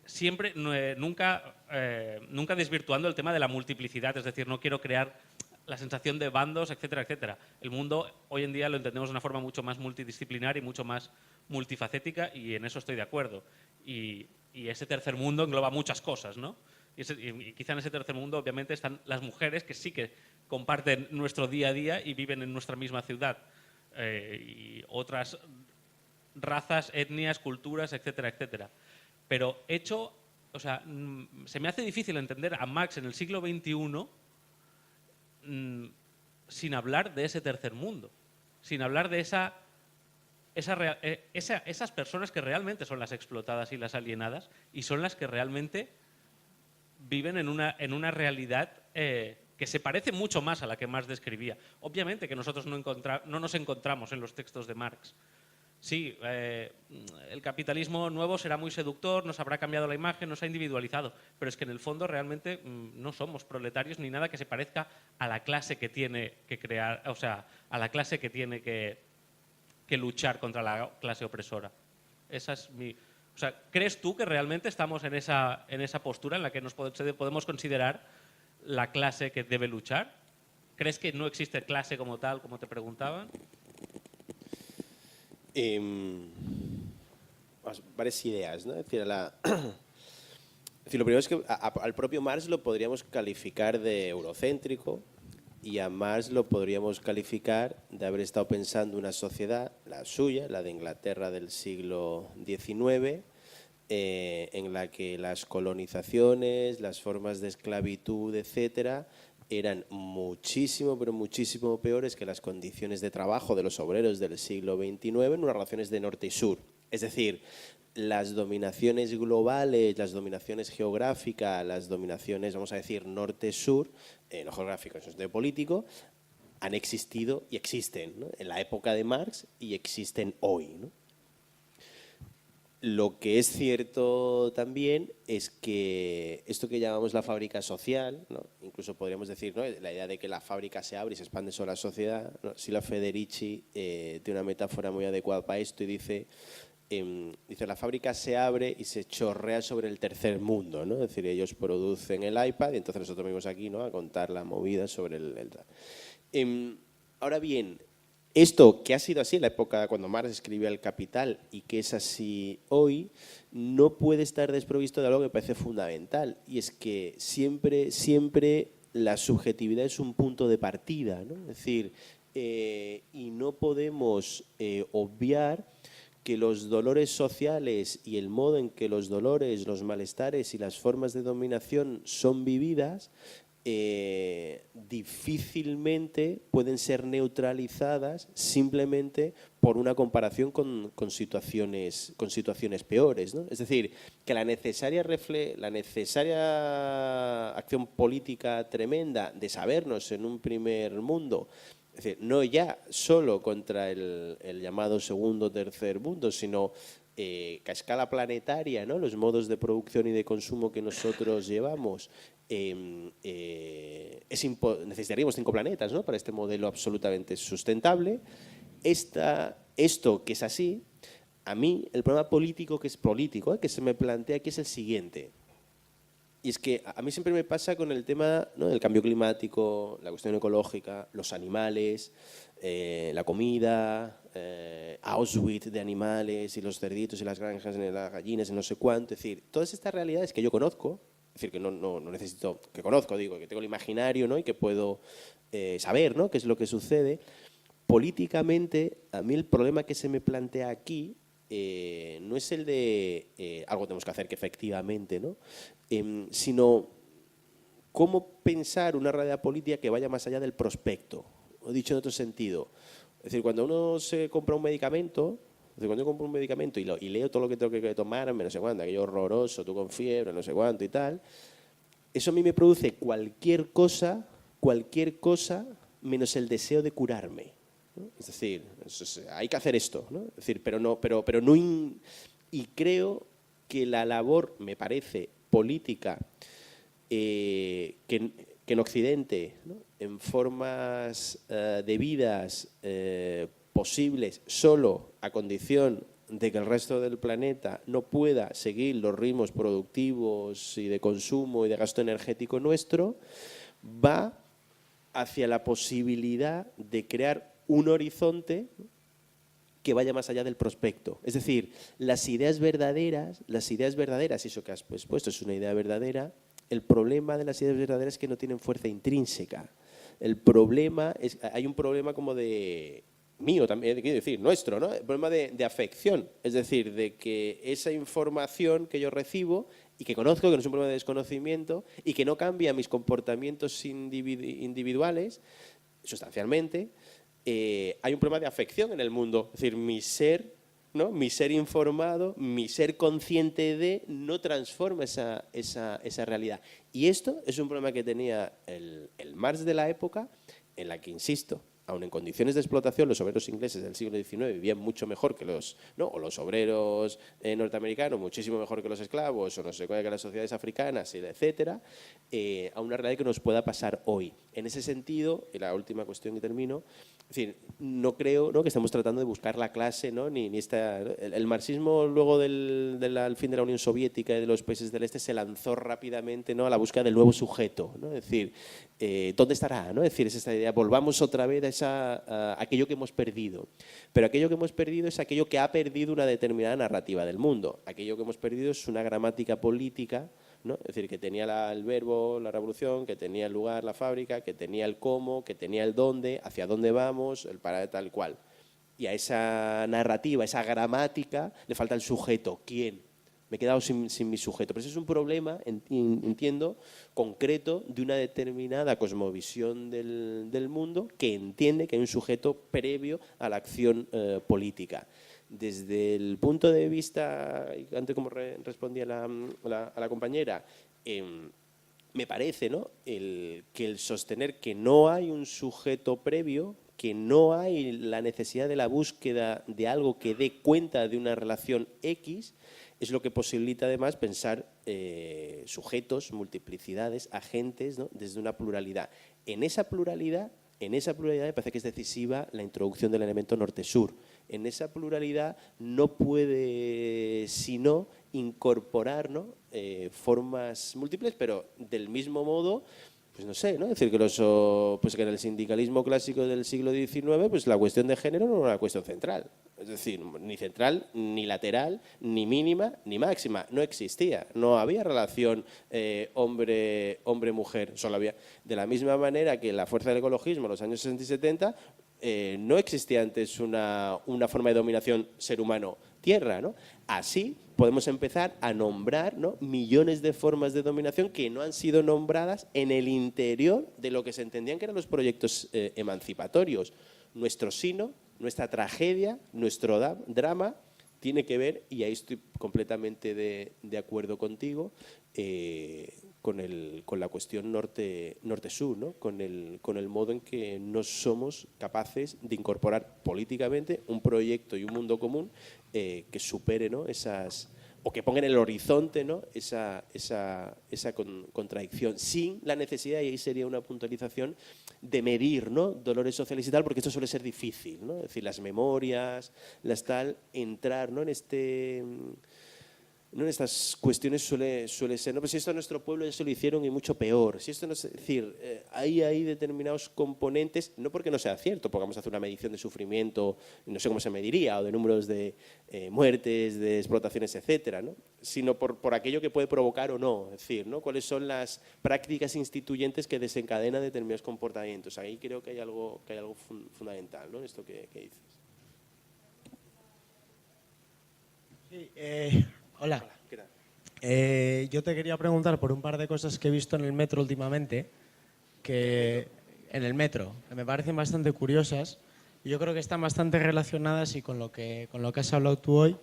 Siempre, nunca desvirtuando el tema de la multiplicidad, es decir, no quiero crear la sensación de bandos, etcétera, etcétera. El mundo hoy en día lo entendemos de una forma mucho más multidisciplinar y mucho más multifacética y en eso estoy de acuerdo. Y ese tercer mundo engloba muchas cosas, ¿no? Y quizá en ese tercer mundo obviamente están las mujeres que sí que comparten nuestro día a día y viven en nuestra misma ciudad. Y otras razas, etnias, culturas, etcétera, etcétera. Pero se me hace difícil entender a Marx en el siglo XXI sin hablar de ese tercer mundo, sin hablar de esas personas que realmente son las explotadas y las alienadas y son las que realmente viven en una realidad que se parece mucho más a la que Marx describía. Obviamente que nosotros no nos encontramos en los textos de Marx. Sí, el capitalismo nuevo será muy seductor, nos habrá cambiado la imagen, nos ha individualizado, pero es que en el fondo realmente no somos proletarios ni nada que se parezca a la clase que tiene que crear, o sea, a la clase que tiene que luchar contra la clase opresora. Esa es o sea, ¿crees tú que realmente estamos en esa postura en la que nos podemos considerar la clase que debe luchar? ¿Crees que no existe clase como tal, como te preguntaban? Varias ideas, ¿no? Es decir, lo primero es que al propio Marx lo podríamos calificar de eurocéntrico y a Marx lo podríamos calificar de haber estado pensando una sociedad, la suya, la de Inglaterra del siglo XIX, en la que las colonizaciones, las formas de esclavitud, etcétera, eran muchísimo, pero muchísimo peores que las condiciones de trabajo de los obreros del siglo XXIX en unas relaciones de norte y sur. Es decir, las dominaciones globales, las dominaciones geográficas, las dominaciones, vamos a decir, norte-sur, no geográfico, eso es de político, han existido y existen, ¿no? En la época de Marx y existen hoy, ¿no? Lo que es cierto también es que esto que llamamos la fábrica social, ¿no? Incluso podríamos decir, ¿no?, la idea de que la fábrica se abre y se expande sobre la sociedad, ¿no? Sila Federici tiene una metáfora muy adecuada para esto y dice, la fábrica se abre y se chorrea sobre el tercer mundo, ¿no? Es decir, ellos producen el iPad y entonces nosotros venimos aquí, ¿no?, a contar la movida sobre ahora bien, esto que ha sido así en la época cuando Marx escribía El Capital y que es así hoy, no puede estar desprovisto de algo que me parece fundamental, y es que siempre la subjetividad es un punto de partida, ¿no? Es decir, y no podemos obviar que los dolores sociales y el modo en que los dolores, los malestares y las formas de dominación son vividas difícilmente pueden ser neutralizadas simplemente por una comparación con situaciones peores, ¿no? Es decir, que la necesaria acción política tremenda de sabernos en un primer mundo, es decir, no ya solo contra el llamado segundo o tercer mundo, sino que a escala planetaria, ¿no?, los modos de producción y de consumo que nosotros llevamos, necesitaríamos 5 planetas, ¿no?, para este modelo absolutamente sustentable. Esto que es así, a mí el problema político que se me plantea aquí es el siguiente. Y es que a mí siempre me pasa con el tema, ¿no?, del cambio climático, la cuestión ecológica, los animales, la comida, Auschwitz de animales y los cerditos y las granjas, las gallinas y no sé cuánto. Es decir, todas estas realidades que yo conozco, es decir, que no necesito, que conozco, digo, que tengo el imaginario, ¿no? Y que puedo saber, ¿no? Qué es lo que sucede. Políticamente, a mí el problema que se me plantea aquí no es el de algo tenemos que hacer que efectivamente, ¿no? Sino cómo pensar una realidad política que vaya más allá del prospecto. O dicho en otro sentido, es decir, cuando uno se compra un medicamento, cuando yo compro un medicamento y leo todo lo que tengo que tomarme, no sé cuánto, aquello horroroso, tú con fiebre, no sé cuánto y tal, eso a mí me produce cualquier cosa menos el deseo de curarme, ¿no? Es decir, hay que hacer esto, ¿no? Es decir, y creo que la labor, me parece, política, que en Occidente, ¿no? En formas debidas, posibles, solo a condición de que el resto del planeta no pueda seguir los ritmos productivos y de consumo y de gasto energético nuestro, va hacia la posibilidad de crear un horizonte que vaya más allá del prospecto. Es decir, las ideas verdaderas, y eso que has puesto es una idea verdadera, el problema de las ideas verdaderas es que no tienen fuerza intrínseca. Hay un problema como de mío también, quiero decir, nuestro, ¿no? El problema de afección, es decir, de que esa información que yo recibo y que conozco, que no es un problema de desconocimiento y que no cambia mis comportamientos individuales sustancialmente, hay un problema de afección en el mundo, es decir, mi ser, ¿no? Mi ser informado, mi ser consciente de, no transforma esa realidad. Y esto es un problema que tenía el Marx de la época, en la que, insisto, aun en condiciones de explotación, los obreros ingleses del siglo XIX vivían mucho mejor que los obreros norteamericanos, muchísimo mejor que los esclavos, o no sé cuál, que las sociedades africanas, etcétera, a una realidad que nos pueda pasar hoy. En ese sentido, y la última cuestión que termino, es decir, no creo, ¿no?, que estemos tratando de buscar la clase, ¿no?, ni el marxismo luego del fin de la Unión Soviética y de los países del Este se lanzó rápidamente, ¿no?, a la búsqueda del nuevo sujeto, ¿no? Es decir, ¿dónde estará? ¿No? Es decir, es esta idea, volvamos otra vez a aquello que hemos perdido. Pero aquello que hemos perdido es aquello que ha perdido una determinada narrativa del mundo. Aquello que hemos perdido es una gramática política, ¿no? Es decir, que tenía el verbo, la revolución, que tenía el lugar, la fábrica, que tenía el cómo, que tenía el dónde, hacia dónde vamos, el para tal cual. Y a esa narrativa, esa gramática, le falta el sujeto. ¿Quién? Me he quedado sin mi sujeto. Pero ese es un problema, entiendo, concreto de una determinada cosmovisión del mundo que entiende que hay un sujeto previo a la acción política. Desde el punto de vista, antes como respondía a la compañera, me parece, ¿no?, que el sostener que no hay un sujeto previo, que no hay la necesidad de la búsqueda de algo que dé cuenta de una relación X, es lo que posibilita además pensar sujetos, multiplicidades, agentes, ¿no?, desde una pluralidad. En esa pluralidad me parece que es decisiva la introducción del elemento norte-sur. En esa pluralidad no puede sino incorporar, ¿no?, formas múltiples, pero del mismo modo, pues no sé, ¿no?, es decir, que en el sindicalismo clásico del siglo XIX, pues la cuestión de género no era una cuestión central. Es decir, ni central, ni lateral, ni mínima, ni máxima. No existía. No había relación hombre-mujer. Solo había. De la misma manera que la fuerza del ecologismo en los años 60 y 70 no existía antes una forma de dominación ser humano-tierra, ¿no? Así podemos empezar a nombrar, ¿no?, millones de formas de dominación que no han sido nombradas en el interior de lo que se entendían que eran los proyectos emancipatorios. Nuestro sino, nuestra tragedia, nuestro drama tiene que ver, y ahí estoy completamente de acuerdo contigo, con la cuestión norte-sur, ¿no?, con el modo en que no somos capaces de incorporar políticamente un proyecto y un mundo común que supere, ¿no?, o que ponga en el horizonte, ¿no?, esa contradicción, sin la necesidad, y ahí sería una puntualización, de medir, ¿no?, dolores sociales y tal, porque esto suele ser difícil, ¿no? Es decir, las memorias, entrar, ¿no?, en ¿no? En estas cuestiones suele ser, no, pues si esto en nuestro pueblo ya se lo hicieron y mucho peor. Si esto no es decir, hay determinados componentes, no porque no sea cierto, porque vamos a hacer una medición de sufrimiento, no sé cómo se mediría, o de números de muertes, de explotaciones, etcétera, ¿no? Sino por aquello que puede provocar o no. Es decir, ¿no? Cuáles son las prácticas instituyentes que desencadenan determinados comportamientos. Ahí creo que hay algo fundamental, ¿no? Esto que dices. Sí, hola. ¿Qué tal? Yo te quería preguntar por un par de cosas que he visto en el metro últimamente, que me parecen bastante curiosas y yo creo que están bastante relacionadas y con lo que has hablado tú hoy.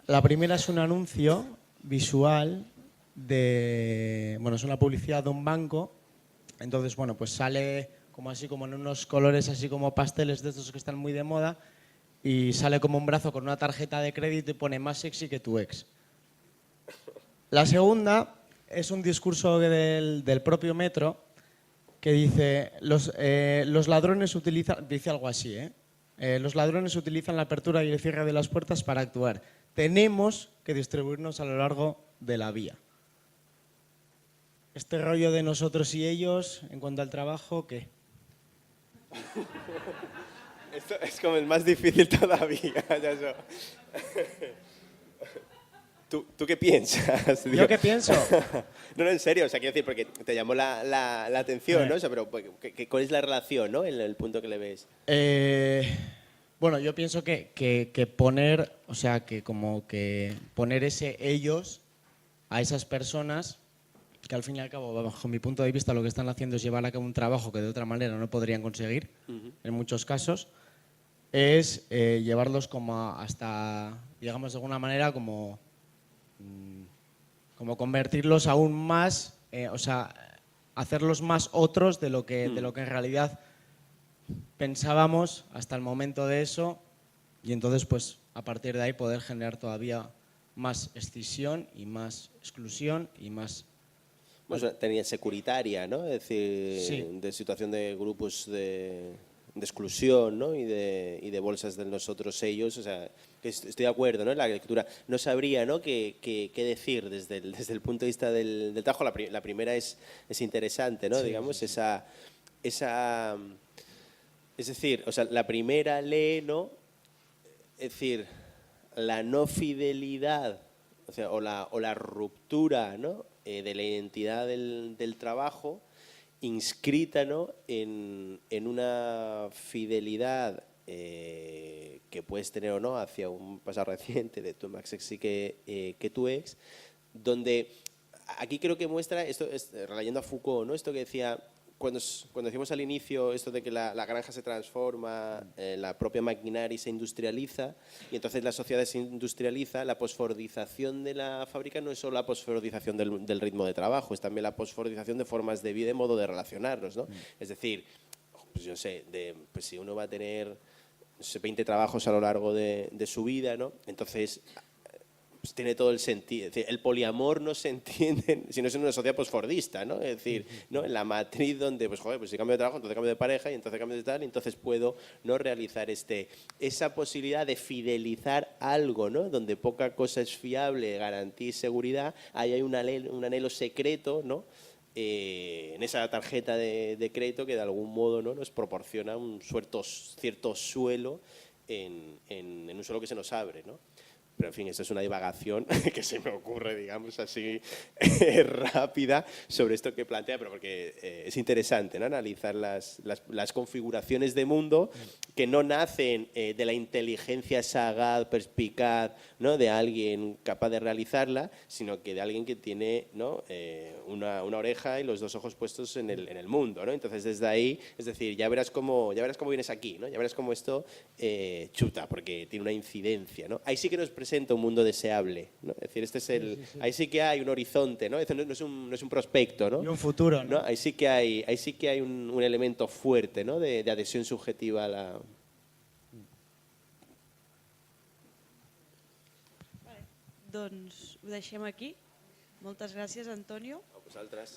La primera es un anuncio visual es una publicidad de un banco. Entonces, bueno, pues sale como así como en unos colores así como pasteles de estos que están muy de moda y sale como un brazo con una tarjeta de crédito y pone más sexy que tu ex. La segunda es un discurso del propio metro que dice, los ladrones utilizan, dice algo así, los ladrones utilizan la apertura y el cierre de las puertas para actuar. Tenemos que distribuirnos a lo largo de la vía. Este rollo de nosotros y ellos en cuanto al trabajo, ¿qué? Esto es como el más difícil todavía. ¿Tú qué piensas? ¿Yo qué pienso? No, en serio, o sea, quiero decir, porque te llamó la atención, ¿no? O sea, pero ¿cuál es la relación, ¿no? En el punto que le ves. Bueno, yo pienso que poner, o sea, que como que poner ese ellos a esas personas, que al fin y al cabo, bajo mi punto de vista, lo que están haciendo es llevar a cabo un trabajo que de otra manera no podrían conseguir, en muchos casos, es llevarlos como hasta, digamos, de alguna manera, como convertirlos aún más, o sea, hacerlos más otros de lo que en realidad pensábamos hasta el momento de eso, y entonces, pues, a partir de ahí poder generar todavía más escisión y más exclusión y más... Bueno, tenía securitaria, ¿no? Es decir, Sí. de situación de grupos de exclusión, ¿no? Y de bolsas de nosotros ellos, o sea, que estoy de acuerdo, ¿no? En la lectura no sabría, ¿no? qué decir desde el punto de vista del trabajo. La primera es interesante, ¿no? Sí, Digamos, sí, sí. esa es decir, o sea, la primera lee, ¿no? Es decir, la no fidelidad, o sea, o la ruptura, ¿no? De la identidad del trabajo, inscrita, ¿no? en una fidelidad que puedes tener o no hacia un pasado reciente de tu más sexy que tu ex, donde aquí creo que muestra, esto releyendo a Foucault, ¿no? Esto que decía, cuando decimos al inicio esto de que la granja se transforma, la propia maquinaria se industrializa y entonces la sociedad se industrializa, la posfordización de la fábrica no es solo la posfordización del ritmo de trabajo, es también la posfordización de formas de vida y modo de relacionarnos, ¿no? Es decir, pues yo no sé, pues si uno va a tener, no sé, 20 trabajos a lo largo de su vida, ¿no? Entonces pues tiene todo el sentido. Es decir, el poliamor no se entiende si no es en una sociedad posfordista, ¿no? Es decir, ¿no? En la matriz donde, pues joder, pues si cambio de trabajo, entonces cambio de pareja y entonces cambio de tal, y entonces puedo no realizar esa posibilidad de fidelizar algo, ¿no? Donde poca cosa es fiable, garantía y seguridad, ahí hay un anhelo secreto, ¿no? En esa tarjeta de crédito que de algún modo, ¿no? Nos proporciona un cierto suelo en un suelo que se nos abre, ¿no? Pero, en fin, esta es una divagación que se me ocurre, digamos, así rápida sobre esto que plantea, pero porque es interesante, ¿no? Analizar las configuraciones de mundo que no nacen de la inteligencia sagaz, perspicaz, ¿no? De alguien capaz de realizarla, sino que de alguien que tiene, ¿no? una oreja y los dos ojos puestos en el mundo, ¿no? Entonces, desde ahí, es decir, ya verás cómo vienes aquí, ¿no? Ya verás cómo esto chuta, porque tiene una incidencia, ¿no? Ahí sí que nos presenta un mundo deseable, ¿no? Es decir, ahí sí que hay un horizonte, ¿no? Esto no es un prospecto, ¿no? Y un futuro, ¿no? Ahí sí que hay un elemento fuerte, ¿no? De adhesión subjetiva a la... Doncs ho deixem aquí. Moltes gràcies, Antonio. A vosaltres.